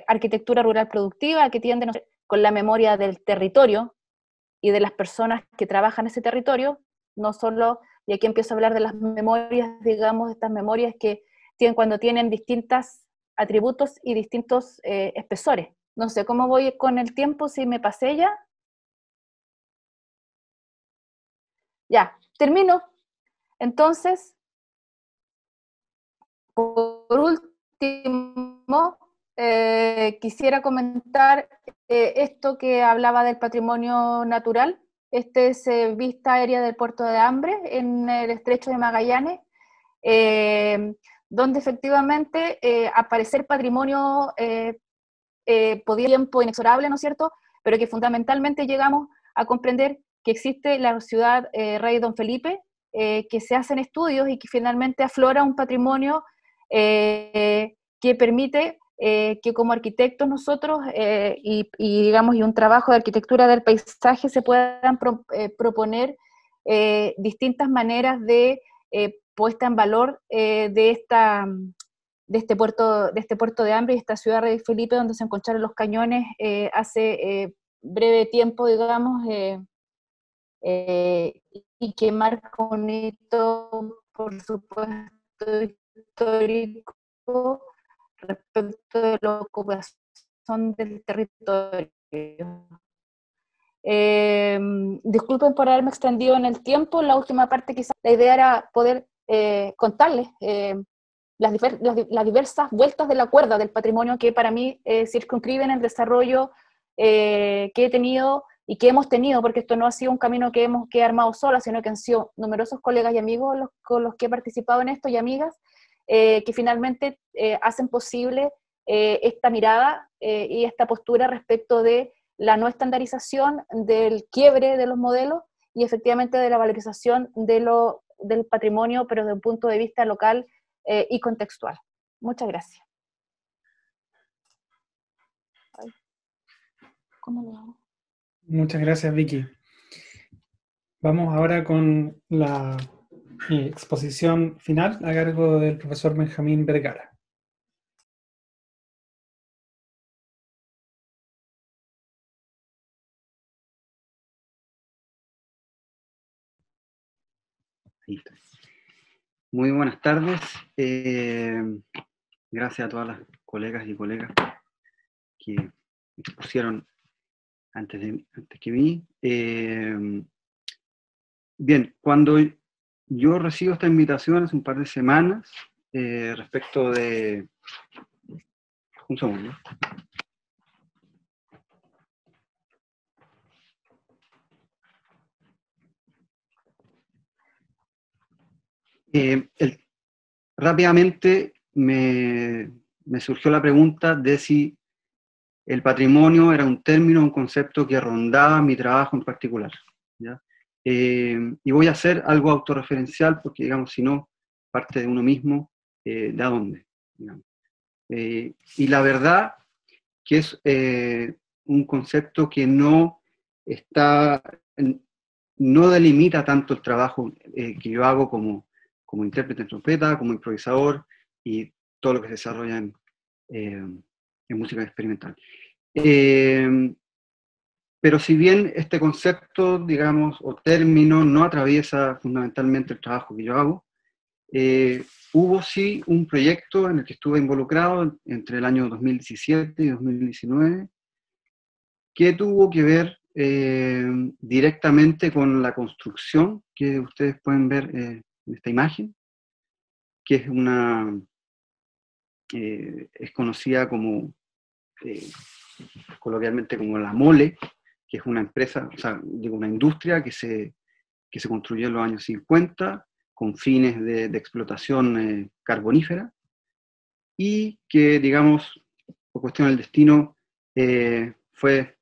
Arquitectura rural productiva, que tiende con la memoria del territorio y de las personas que trabajan en ese territorio, no solo, y aquí empiezo a hablar de las memorias, digamos, estas memorias que cuando tienen distintos atributos y distintos espesores. No sé cómo voy con el tiempo, si me pasé ya. Ya, termino. Entonces, por último, quisiera comentar esto que hablaba del patrimonio natural. Este es vista aérea del puerto de Hambre, en el estrecho de Magallanes, donde efectivamente aparecer patrimonio podía tiempo inexorable, ¿no es cierto?, pero que fundamentalmente llegamos a comprender que existe la ciudad Rey Don Felipe, que se hacen estudios y que finalmente aflora un patrimonio que permite que como arquitectos nosotros digamos, y un trabajo de arquitectura del paisaje se puedan proponer distintas maneras de puesta en valor de este puerto de Hambre y esta ciudad Rey Felipe, donde se encontraron los cañones hace breve tiempo, digamos, y que marca un hito, por supuesto, histórico respecto de la ocupación son del territorio. Disculpen por haberme extendido en el tiempo, la última parte quizás la idea era poder contarles las diversas vueltas de la cuerda del patrimonio que para mí circunscriben el desarrollo que he tenido y que hemos tenido, porque esto no ha sido un camino que he armado sola, sino que han sido numerosos colegas y amigos con los que he participado en esto, y amigas, que finalmente hacen posible esta mirada y esta postura respecto de la no estandarización, del quiebre de los modelos y efectivamente de la valorización del patrimonio, pero desde un punto de vista local y contextual. Muchas gracias. ¿Cómo lo hago? Muchas gracias, Vicky. Vamos ahora con la exposición final a cargo del profesor Benjamín Vergara. Ahí está. Muy buenas tardes. Gracias a todas las colegas y colegas que expusieron antes que mí. Bien, cuando yo recibo esta invitación hace un par de semanas, respecto de... Un segundo. Rápidamente me surgió la pregunta de si el patrimonio era un término, un concepto que rondaba mi trabajo en particular, ¿ya? Y voy a hacer algo autorreferencial porque, digamos, si no, parte de uno mismo, ¿de a dónde? Y la verdad que es un concepto que no delimita tanto el trabajo que yo hago como intérprete en trompeta, como improvisador y todo lo que se desarrolla en música experimental. Pero si bien este concepto, digamos, o término no atraviesa fundamentalmente el trabajo que yo hago, hubo sí un proyecto en el que estuve involucrado entre el año 2017 y 2019 que tuvo que ver directamente con la construcción que ustedes pueden ver en esta imagen, que es es conocida como, coloquialmente, como la Mole, que es una empresa, o sea, digo, una industria que se construyó en los años 50 con fines de explotación carbonífera, y que, digamos, por cuestión del destino, fue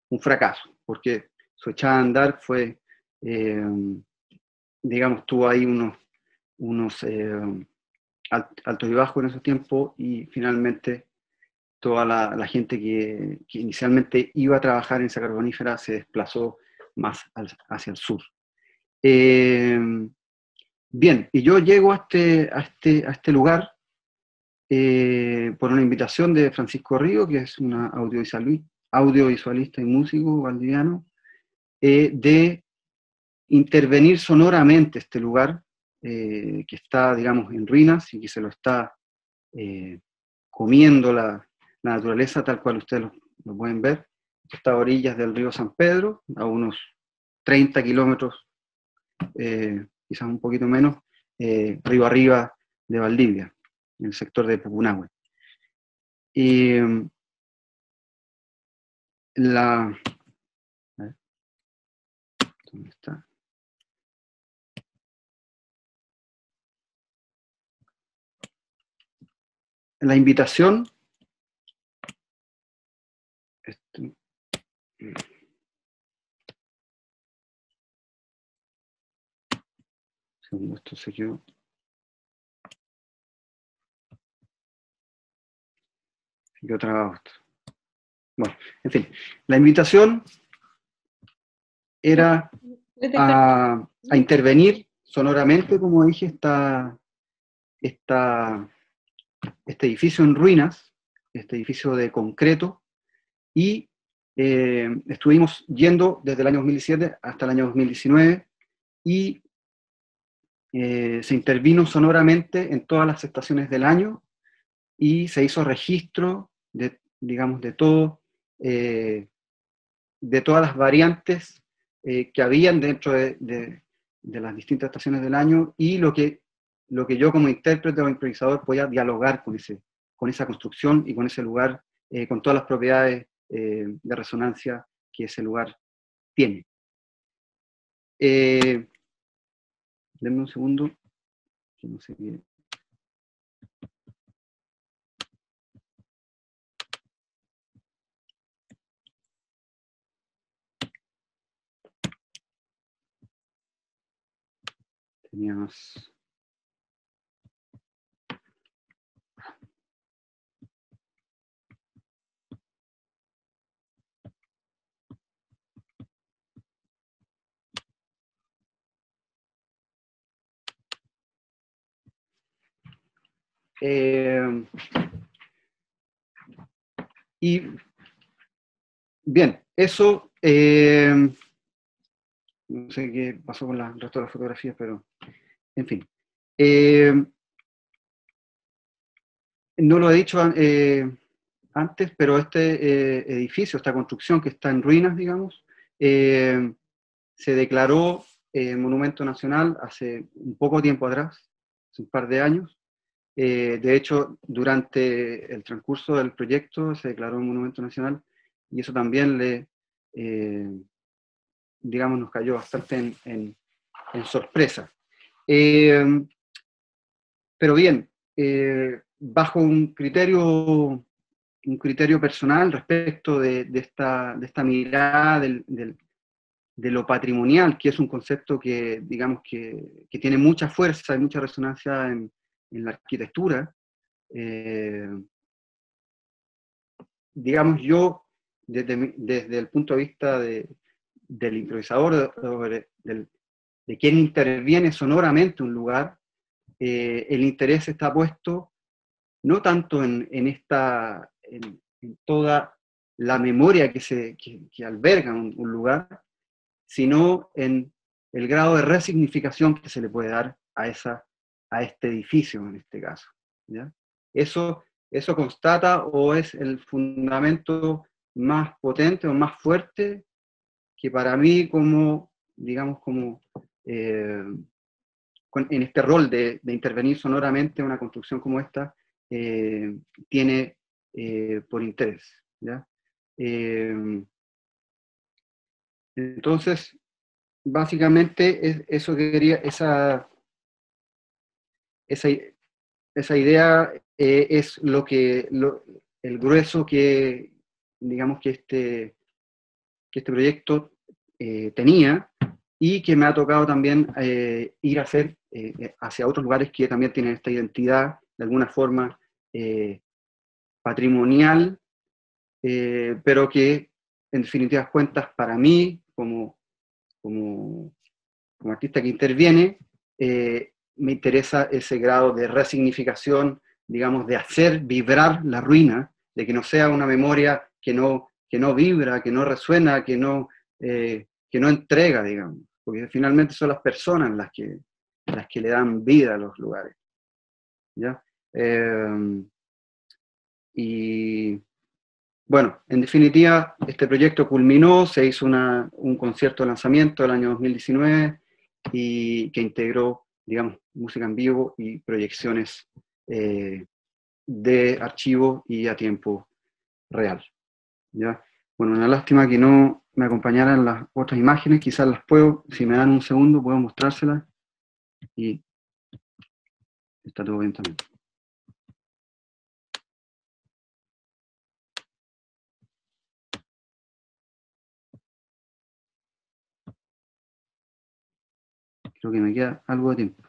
un fracaso, porque su echada a andar fue, digamos, tuvo ahí unos altos y bajos en esos tiempos, y finalmente toda la gente que inicialmente iba a trabajar en esa carbonífera se desplazó más hacia el sur. Bien, y yo llego a este lugar por una invitación de Francisco Río, que es una audiovisualista y músico valdiviano, de intervenir sonoramente este lugar, que está, digamos, en ruinas y que se lo está comiendo la naturaleza, tal cual ustedes lo pueden ver. Está a orillas del río San Pedro, a unos 30 kilómetros, quizás un poquito menos, río arriba de Valdivia, en el sector de Pupunahue. Y ¿dónde está? La invitación, segundo, esto se quedó. Se quedó trabado esto. Bueno, en fin, la invitación era a intervenir sonoramente, como dije, este edificio en ruinas, este edificio de concreto, y estuvimos yendo desde el año 2007 hasta el año 2019, y se intervino sonoramente en todas las estaciones del año, y se hizo registro de digamos, de todo, de todas las variantes que habían dentro de las distintas estaciones del año, y lo que yo como intérprete o improvisador podía dialogar con esa construcción y con ese lugar, con todas las propiedades de resonancia que ese lugar tiene. Denme un segundo, que no sé qué. Tenía más. Y bien, eso, no sé qué pasó con el resto de las fotografías, pero en fin. No lo he dicho antes, pero este edificio, esta construcción que está en ruinas, digamos, se declaró monumento nacional hace un poco tiempo atrás, hace un par de años. De hecho, durante el transcurso del proyecto se declaró monumento nacional, y eso también digamos, nos cayó bastante en sorpresa. Pero bien, bajo un criterio personal respecto de esta mirada de lo patrimonial, que es un concepto que, digamos, que tiene mucha fuerza y mucha resonancia en la arquitectura. Digamos, yo, desde el punto de vista del improvisador, de quien interviene sonoramente un lugar, el interés está puesto no tanto en toda la memoria que alberga un lugar, sino en el grado de resignificación que se le puede dar a este edificio, en este caso, ¿ya? Eso constata, o es el fundamento más potente o más fuerte que para mí, como, digamos, en este rol de intervenir sonoramente en una construcción como esta, tiene por interés, ¿ya? Entonces, básicamente, eso que quería, esa idea es el grueso que, digamos, que este proyecto tenía, y que me ha tocado también ir a hacer hacia otros lugares que también tienen esta identidad, de alguna forma, patrimonial, pero que, en definitivas cuentas, para mí, como artista que interviene, me interesa ese grado de resignificación, digamos, de hacer vibrar la ruina, de que no sea una memoria que no vibra, que no resuena, que no entrega, digamos, porque finalmente son las personas las que le dan vida a los lugares, ¿ya? Y bueno, en definitiva, este proyecto culminó, se hizo un concierto de lanzamiento el año 2019, y que integró, digamos, música en vivo y proyecciones de archivo y a tiempo real, ¿ya? Bueno, una lástima que no me acompañaran las otras imágenes, quizás las puedo, si me dan un segundo, puedo mostrárselas, y está todo bien también. Creo que me queda algo de tiempo.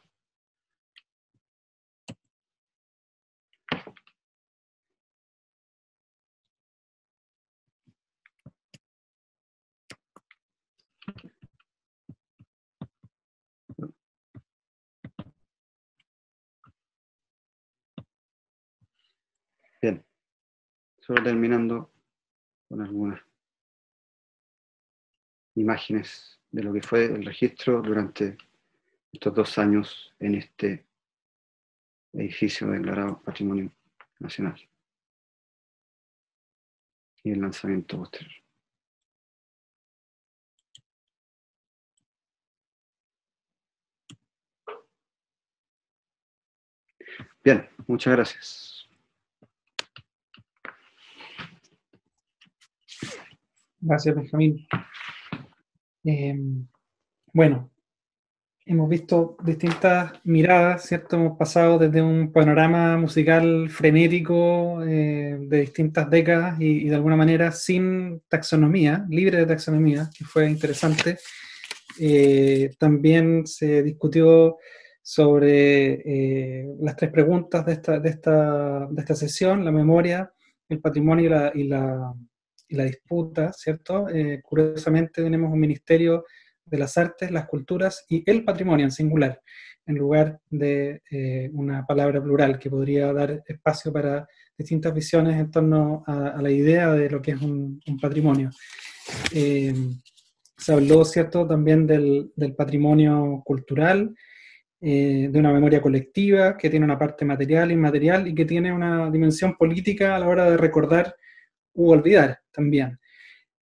Bien, solo terminando con algunas imágenes de lo que fue el registro durante estos 2 años en este edificio declarado Patrimonio Nacional. y el lanzamiento posterior. Bien, muchas gracias. Gracias, Benjamín. Bueno, hemos visto distintas miradas, ¿cierto? Hemos pasado desde un panorama musical frenético de distintas décadas y de alguna manera sin taxonomía, libre de taxonomía, que fue interesante. También se discutió sobre las tres preguntas de esta sesión: la memoria, el patrimonio y la disputa, ¿cierto? Curiosamente tenemos un ministerio de las artes, las culturas y el patrimonio en singular, en lugar de una palabra plural que podría dar espacio para distintas visiones en torno a la idea de lo que es un patrimonio. Se habló, ¿cierto?, también del patrimonio cultural, de una memoria colectiva que tiene una parte material e inmaterial y que tiene una dimensión política a la hora de recordar u olvidar también.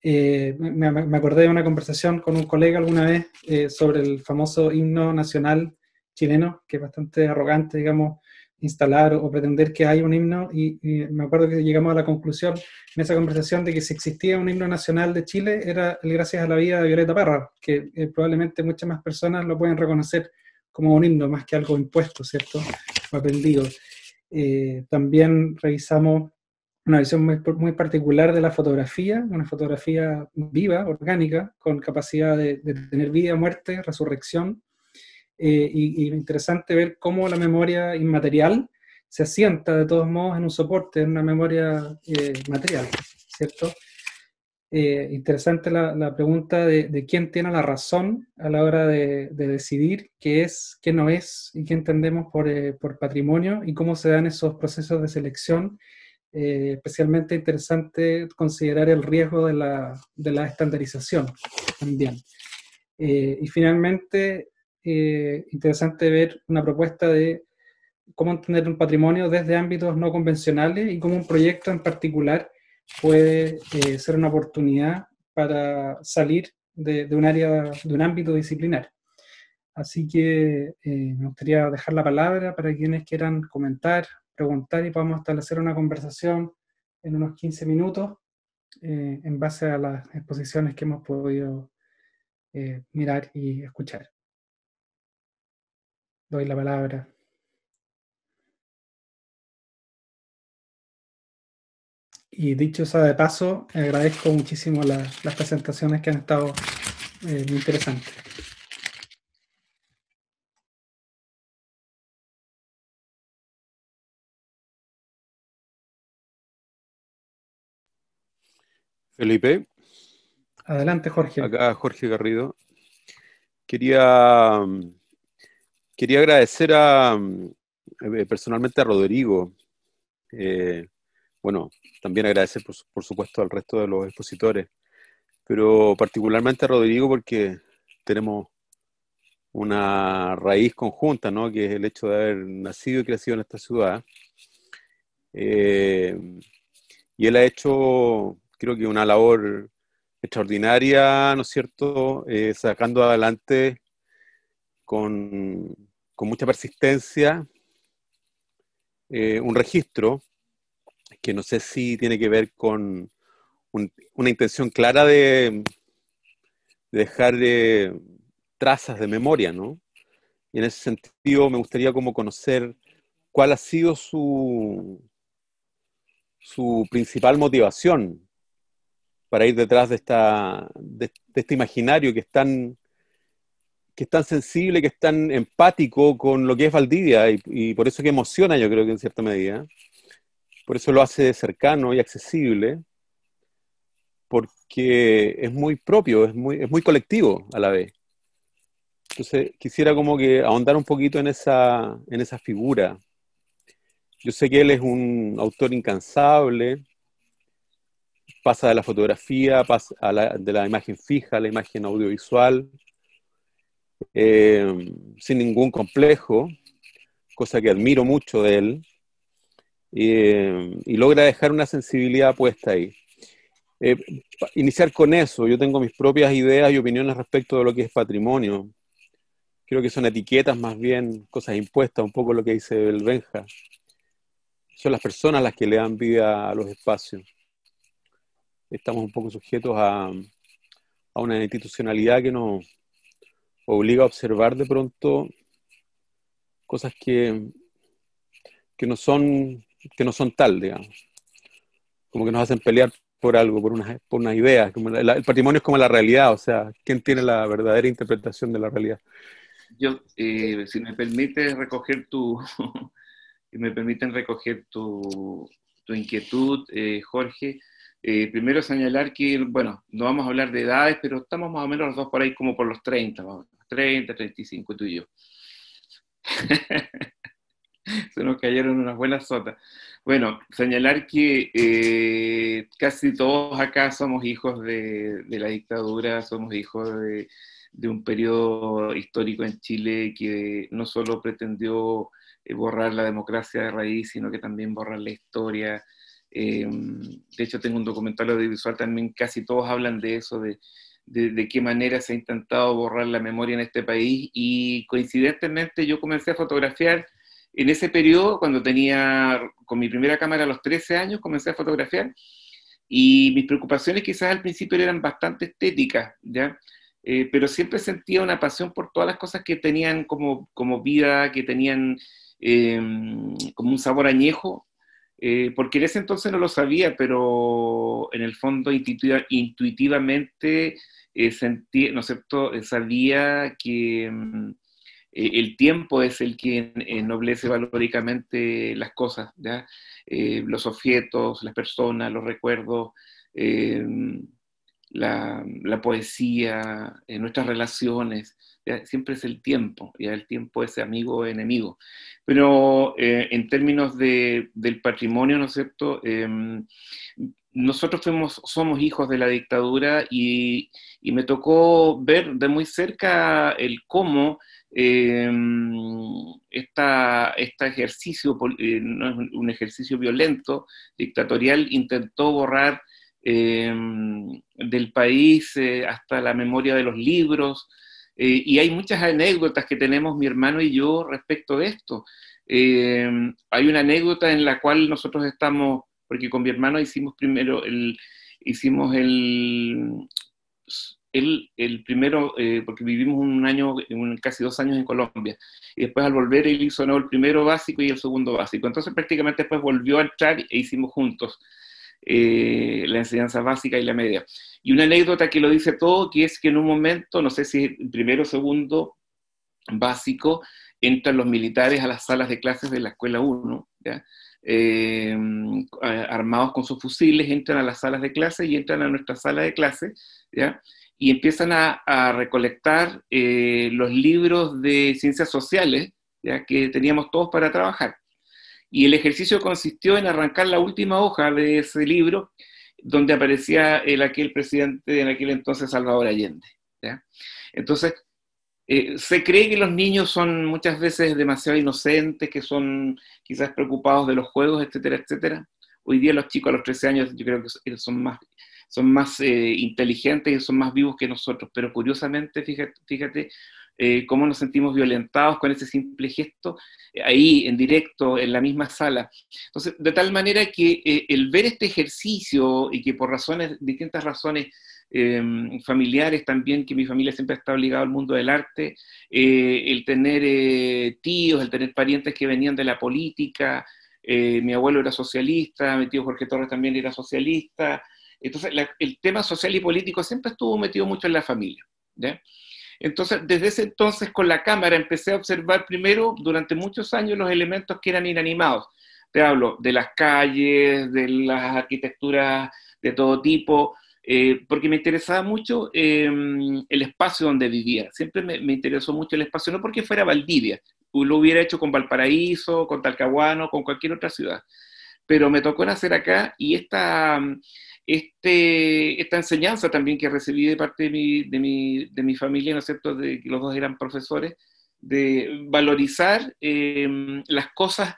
Me acordé de una conversación con un colega alguna vez sobre el famoso himno nacional chileno, que es bastante arrogante, digamos, instalar o pretender que hay un himno, y me acuerdo que llegamos a la conclusión en esa conversación de que si existía un himno nacional de Chile era el Gracias a la Vida de Violeta Parra, que probablemente muchas más personas lo pueden reconocer como un himno más que algo impuesto, ¿cierto?, o aprendido. También revisamos una visión muy particular de la fotografía, una fotografía viva, orgánica, con capacidad de tener vida, muerte, resurrección, y interesante ver cómo la memoria inmaterial se asienta de todos modos en un soporte, en una memoria material, ¿cierto? Interesante la pregunta de quién tiene la razón a la hora de decidir qué es, qué no es, y qué entendemos por patrimonio, y cómo se dan esos procesos de selección. Especialmente interesante considerar el riesgo de la estandarización también. Y finalmente, interesante ver una propuesta de cómo entender un patrimonio desde ámbitos no convencionales y cómo un proyecto en particular puede ser una oportunidad para salir de un ámbito disciplinar. Así que me gustaría dejar la palabra para quienes quieran comentar, preguntar, y podamos establecer una conversación en unos 15 minutos en base a las exposiciones que hemos podido mirar y escuchar. Doy la palabra. Y dicho sea de paso, agradezco muchísimo las presentaciones que han estado muy interesantes. Felipe. Adelante, Jorge. Acá Jorge Garrido. Quería agradecer personalmente a Rodrigo. Bueno, también agradecer por supuesto al resto de los expositores, pero particularmente a Rodrigo porque tenemos una raíz conjunta, ¿no?, que es el hecho de haber nacido y crecido en esta ciudad. Y él ha hecho, creo que una labor extraordinaria, ¿no es cierto?, sacando adelante con mucha persistencia un registro que no sé si tiene que ver con una intención clara de dejar trazas de memoria, ¿no? Y en ese sentido me gustaría como conocer cuál ha sido su principal motivación para ir detrás de este imaginario que es tan sensible, que es tan empático con lo que es Valdivia, y por eso que emociona, yo creo que en cierta medida. Por eso lo hace cercano y accesible, porque es muy propio, es muy colectivo a la vez. Entonces quisiera como que ahondar un poquito en esa figura. Yo sé que él es un autor incansable, pasa de la fotografía, pasa de la imagen fija a la imagen audiovisual, sin ningún complejo, cosa que admiro mucho de él, y logra dejar una sensibilidad puesta ahí. iniciar con eso. Yo tengo mis propias ideas y opiniones respecto de lo que es patrimonio. Creo que son etiquetas más bien, cosas impuestas, un poco lo que dice el Benja. Son las personas las que le dan vida a los espacios. Estamos un poco sujetos a una institucionalidad que nos obliga a observar de pronto cosas que no son tal, digamos. Como que nos hacen pelear por algo, por unas ideas. Como el patrimonio es como la realidad, o sea, ¿quién tiene la verdadera interpretación de la realidad? Yo, si me permites recoger si me permiten recoger tu inquietud, Jorge, primero señalar que, bueno, no vamos a hablar de edades, pero estamos más o menos los dos por ahí como por los 30, 35, tú y yo. Se nos cayeron unas buenas sotas. Bueno, señalar que casi todos acá somos hijos de la dictadura, somos hijos de un periodo histórico en Chile que no solo pretendió borrar la democracia de raíz, sino que también borrar la historia. De hecho, tengo un documental audiovisual también, casi todos hablan de eso, de qué manera se ha intentado borrar la memoria en este país, y coincidentemente yo comencé a fotografiar en ese periodo, cuando tenía, con mi primera cámara a los 13 años, comencé a fotografiar, y mis preocupaciones quizás al principio eran bastante estéticas, ¿ya? Pero siempre sentía una pasión por todas las cosas que tenían como vida, que tenían como un sabor añejo, porque en ese entonces no lo sabía, pero en el fondo intuitivamente sentí, ¿no es cierto?, sabía que el tiempo es el que ennoblece valóricamente las cosas, ¿ya? Los objetos, las personas, los recuerdos, la poesía, nuestras relaciones, ¿ya? Siempre es el tiempo, ¿ya? El tiempo es amigo o enemigo. Pero en términos del patrimonio, ¿no es cierto?, nosotros somos hijos de la dictadura, y me tocó ver de muy cerca el cómo este ejercicio, no es un ejercicio violento, dictatorial, intentó borrar del país hasta la memoria de los libros, y hay muchas anécdotas que tenemos mi hermano y yo respecto de esto. Hay una anécdota en la cual nosotros estamos, porque con mi hermano hicimos primero el primero, porque vivimos un año, casi 2 años en Colombia, y después al volver él hizo el primero básico y el segundo básico, entonces prácticamente después volvió a entrar e hicimos juntos la enseñanza básica y la media. Y una anécdota que lo dice todo, que es que en un momento, no sé si el primero o segundo básico, entran los militares a las salas de clases de la escuela 1, ¿ya? Armados con sus fusiles, entran a las salas de clase y entran a nuestra sala de clase, ¿ya? Y empiezan a recolectar los libros de ciencias sociales, ¿ya?, que teníamos todos para trabajar. Y el ejercicio consistió en arrancar la última hoja de ese libro, donde aparecía aquel presidente en aquel entonces, Salvador Allende, ¿ya? Entonces, se cree que los niños son muchas veces demasiado inocentes, que son quizás preocupados de los juegos, etcétera, etcétera. Hoy día los chicos a los 13 años yo creo que son más inteligentes y son más vivos que nosotros, pero curiosamente, fíjate cómo nos sentimos violentados con ese simple gesto, ahí en directo, en la misma sala. Entonces, de tal manera que el ver este ejercicio, y que por distintas razones familiares también, que mi familia siempre está ligada al mundo del arte, el tener tíos, el tener parientes que venían de la política, mi abuelo era socialista, mi tío Jorge Torres también era socialista, entonces el tema social y político siempre estuvo metido mucho en la familia, ¿ya? Entonces, desde ese entonces con la cámara empecé a observar primero durante muchos años los elementos que eran inanimados. Te hablo de las calles, de las arquitecturas de todo tipo, porque me interesaba mucho el espacio donde vivía. Siempre me interesó mucho el espacio, no porque fuera Valdivia, lo hubiera hecho con Valparaíso, con Talcahuano, con cualquier otra ciudad. Pero me tocó nacer acá, y esta enseñanza también que recibí de parte de mi familia, ¿no es cierto?, de que los dos eran profesores, de valorizar las cosas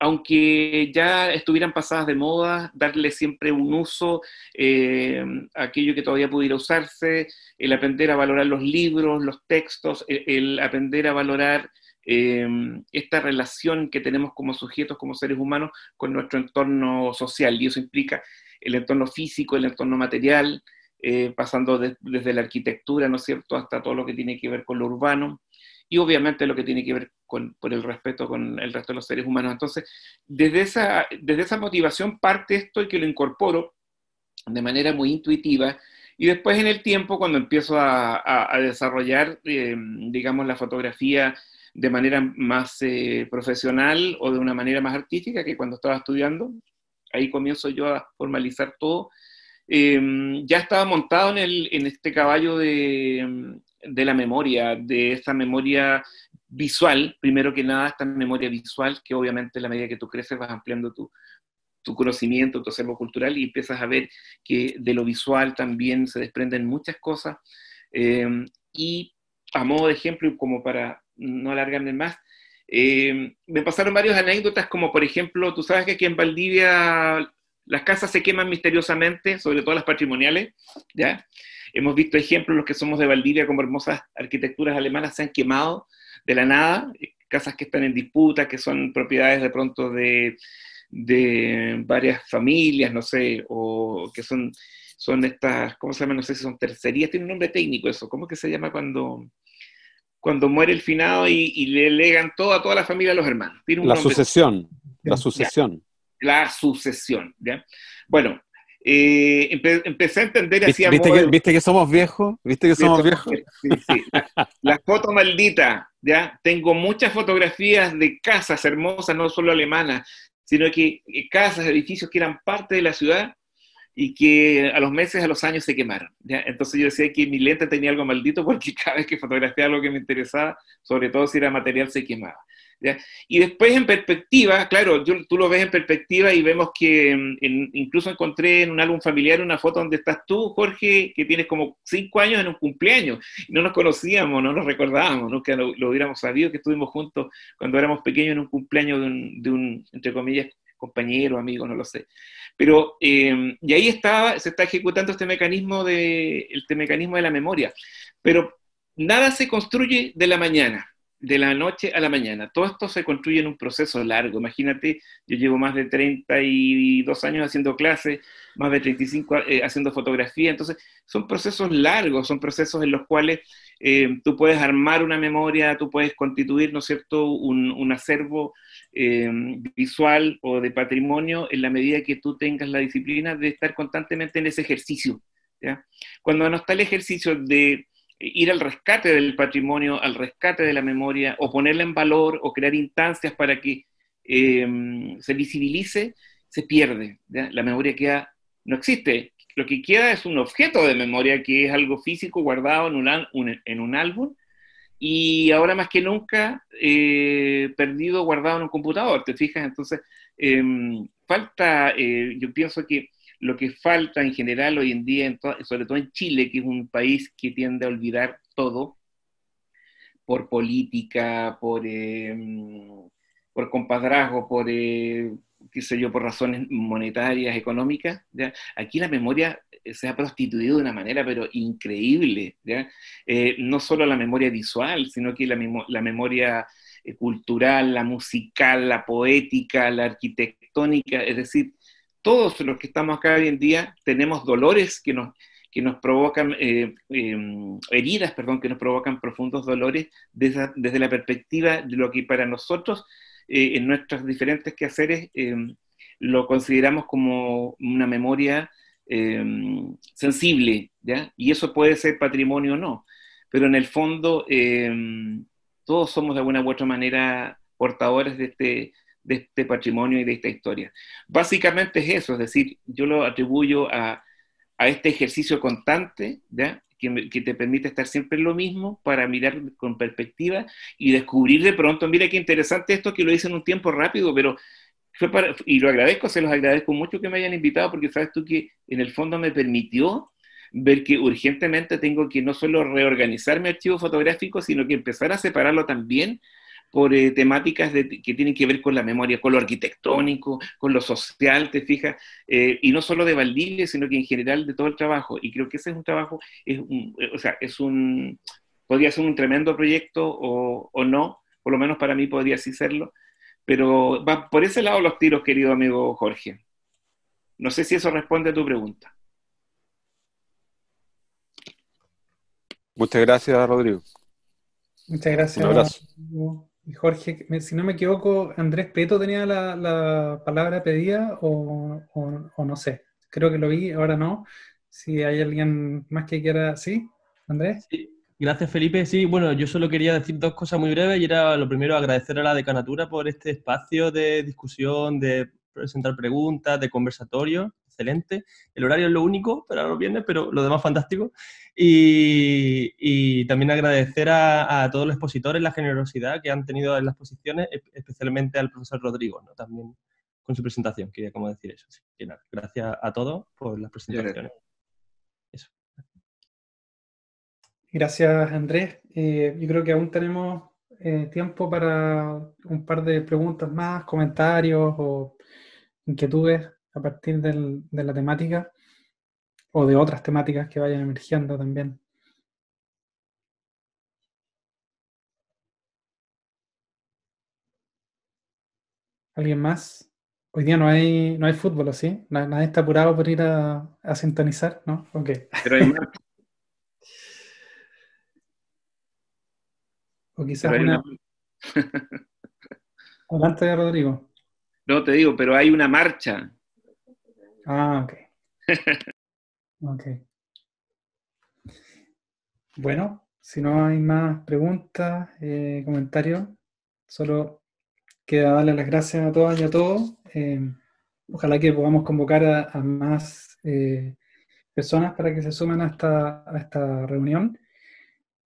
aunque ya estuvieran pasadas de moda, darle siempre un uso a aquello que todavía pudiera usarse, el aprender a valorar los libros, los textos, el aprender a valorar esta relación que tenemos como sujetos, como seres humanos, con nuestro entorno social, y eso implica el entorno físico, el entorno material, pasando desde la arquitectura, ¿no es cierto?, hasta todo lo que tiene que ver con lo urbano, y obviamente lo que tiene que ver por el respeto con el resto de los seres humanos. Entonces, desde esa motivación parte esto y que lo incorporo de manera muy intuitiva, y después en el tiempo, cuando empiezo a desarrollar, digamos, la fotografía de manera más profesional o de una manera más artística que cuando estaba estudiando, ahí comienzo yo a formalizar todo. Ya estaba montado en este caballo de la memoria, de esa memoria visual, primero que nada esta memoria visual, que obviamente a la medida que tú creces vas ampliando tu conocimiento, tu acervo cultural, y empiezas a ver que de lo visual también se desprenden muchas cosas. Y a modo de ejemplo, y como para no alargarme más, me pasaron varias anécdotas, como por ejemplo, tú sabes que aquí en Valdivia las casas se queman misteriosamente, sobre todo las patrimoniales, ¿ya? Hemos visto ejemplos, los que somos de Valdivia, como hermosas arquitecturas alemanas se han quemado de la nada, casas que están en disputa, que son propiedades de pronto de varias familias, no sé, o que son estas, ¿cómo se llama? No sé si son tercerías, tiene un nombre técnico eso, ¿cómo que se llama cuando muere el finado y le legan todo a toda la familia a los hermanos? Tiene un La nombre. sucesión, la sucesión. La sucesión, ¿ya? Bueno, empecé a entender así ¿Viste que somos viejos? ¿Viste que somos viejos? Sí, sí. La foto maldita, ¿ya? Tengo muchas fotografías de casas hermosas, no solo alemanas, sino que casas, edificios que eran parte de la ciudad y que a los meses, a los años se quemaron, ¿ya? Entonces yo decía que mi lente tenía algo maldito porque cada vez que fotografiaba algo que me interesaba, sobre todo si era material, se quemaba, ¿ya? Y después en perspectiva, claro, tú lo ves en perspectiva y vemos que incluso encontré en un álbum familiar una foto donde estás tú, Jorge, que tienes como 5 años en un cumpleaños, y no nos conocíamos, no nos recordábamos, nunca lo hubiéramos sabido que estuvimos juntos cuando éramos pequeños en un cumpleaños de un entre comillas, compañero, amigo, no lo sé. Pero, y ahí se está ejecutando este mecanismo de la memoria. Pero nada se construye de la mañana, de la noche a la mañana. Todo esto se construye en un proceso largo. Imagínate, yo llevo más de 32 años haciendo clases, más de 35 haciendo fotografía. Entonces, son procesos largos, son procesos en los cuales tú puedes armar una memoria, tú puedes constituir, ¿no es cierto?, un acervo visual o de patrimonio en la medida que tú tengas la disciplina de estar constantemente en ese ejercicio, ¿ya? Cuando no está el ejercicio de ir al rescate del patrimonio, al rescate de la memoria, o ponerla en valor, o crear instancias para que se visibilice, se pierde, ¿ya? La memoria no existe. Lo que queda es un objeto de memoria, que es algo físico guardado en un álbum, y ahora más que nunca perdido, guardado en un computador, ¿te fijas? Entonces, yo pienso que lo que falta en general hoy en día, sobre todo en Chile, que es un país que tiende a olvidar todo, por política, por compadrazgo, por qué sé yo, por razones monetarias, económicas, ¿ya? Aquí la memoria se ha prostituido de una manera pero increíble, ¿ya? No solo la memoria visual, sino que la memoria cultural, la musical, la poética, la arquitectónica, es decir, todos los que estamos acá hoy en día tenemos dolores que nos provocan, heridas, perdón, que nos provocan profundos dolores desde la perspectiva de lo que para nosotros, en nuestros diferentes quehaceres, lo consideramos como una memoria sensible, ¿ya? Y eso puede ser patrimonio o no, pero en el fondo todos somos de alguna u otra manera portadores de este patrimonio y de esta historia. Básicamente es eso, es decir, yo lo atribuyo a este ejercicio constante, ¿ya? Que te permite estar siempre en lo mismo para mirar con perspectiva y descubrir de pronto, mira qué interesante esto, que lo hice en un tiempo rápido, pero y lo agradezco, se los agradezco mucho que me hayan invitado, porque sabes tú que en el fondo me permitió ver que urgentemente tengo que no solo reorganizar mi archivo fotográfico, sino que empezar a separarlo también por temáticas que tienen que ver con la memoria, con lo arquitectónico, con lo social, ¿te fijas? Y no solo de Valdivia, sino que en general de todo el trabajo. Y creo que ese es un trabajo, podría ser un tremendo proyecto o no, por lo menos para mí podría así serlo, pero va por ese lado los tiros, querido amigo Jorge. No sé si eso responde a tu pregunta. Muchas gracias, Rodrigo. Muchas gracias. Un abrazo. Y Jorge, si no me equivoco, Andrés Peto tenía la palabra pedida o no sé. Creo que lo vi, ahora no. Si hay alguien más que quiera... ¿Sí, Andrés? Sí, gracias, Felipe. Sí, bueno, yo solo quería decir dos cosas muy breves y era lo primero agradecer a la decanatura por este espacio de discusión, de presentar preguntas, de conversatorio. Excelente. El horario es lo único para los viernes, pero lo demás fantástico. Y también agradecer a todos los expositores la generosidad que han tenido en las exposiciones, especialmente al profesor Rodrigo, ¿no? También con su presentación, quería como decir eso. Así que nada, gracias a todos por las presentaciones. Eso. Gracias, Andrés. Yo creo que aún tenemos tiempo para un par de preguntas más, comentarios o inquietudes a partir de la temática o de otras temáticas que vayan emergiendo también. ¿Alguien más? Hoy día no hay fútbol, ¿o sí? Nadie está apurado por ir a sintonizar, ¿no? Ok. Pero hay marcha. O quizás una... Adelante, Rodrigo. No, te digo, pero hay una marcha. Ah, ok. Ok. Bueno, si no hay más preguntas, comentarios, solo queda darle las gracias a todas y a todos. Ojalá que podamos convocar a más personas para que se sumen a esta reunión,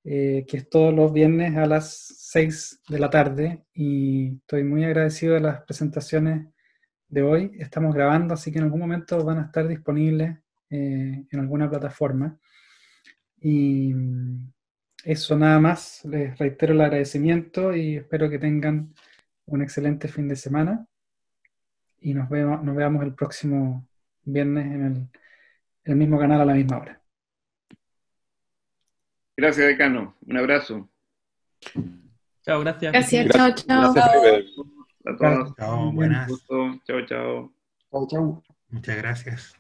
que es todos los viernes a las 6 de la tarde. Y estoy muy agradecido de las presentaciones de hoy. Estamos grabando, así que en algún momento van a estar disponibles en alguna plataforma. Y eso nada más, les reitero el agradecimiento y espero que tengan un excelente fin de semana y nos veamos el próximo viernes en el mismo canal a la misma hora. Gracias, decano. Un abrazo. Chao, gracias. Gracias, chao, chao. A todos. Chao, buenas. Chao, chao. Chau, chau. Muchas gracias.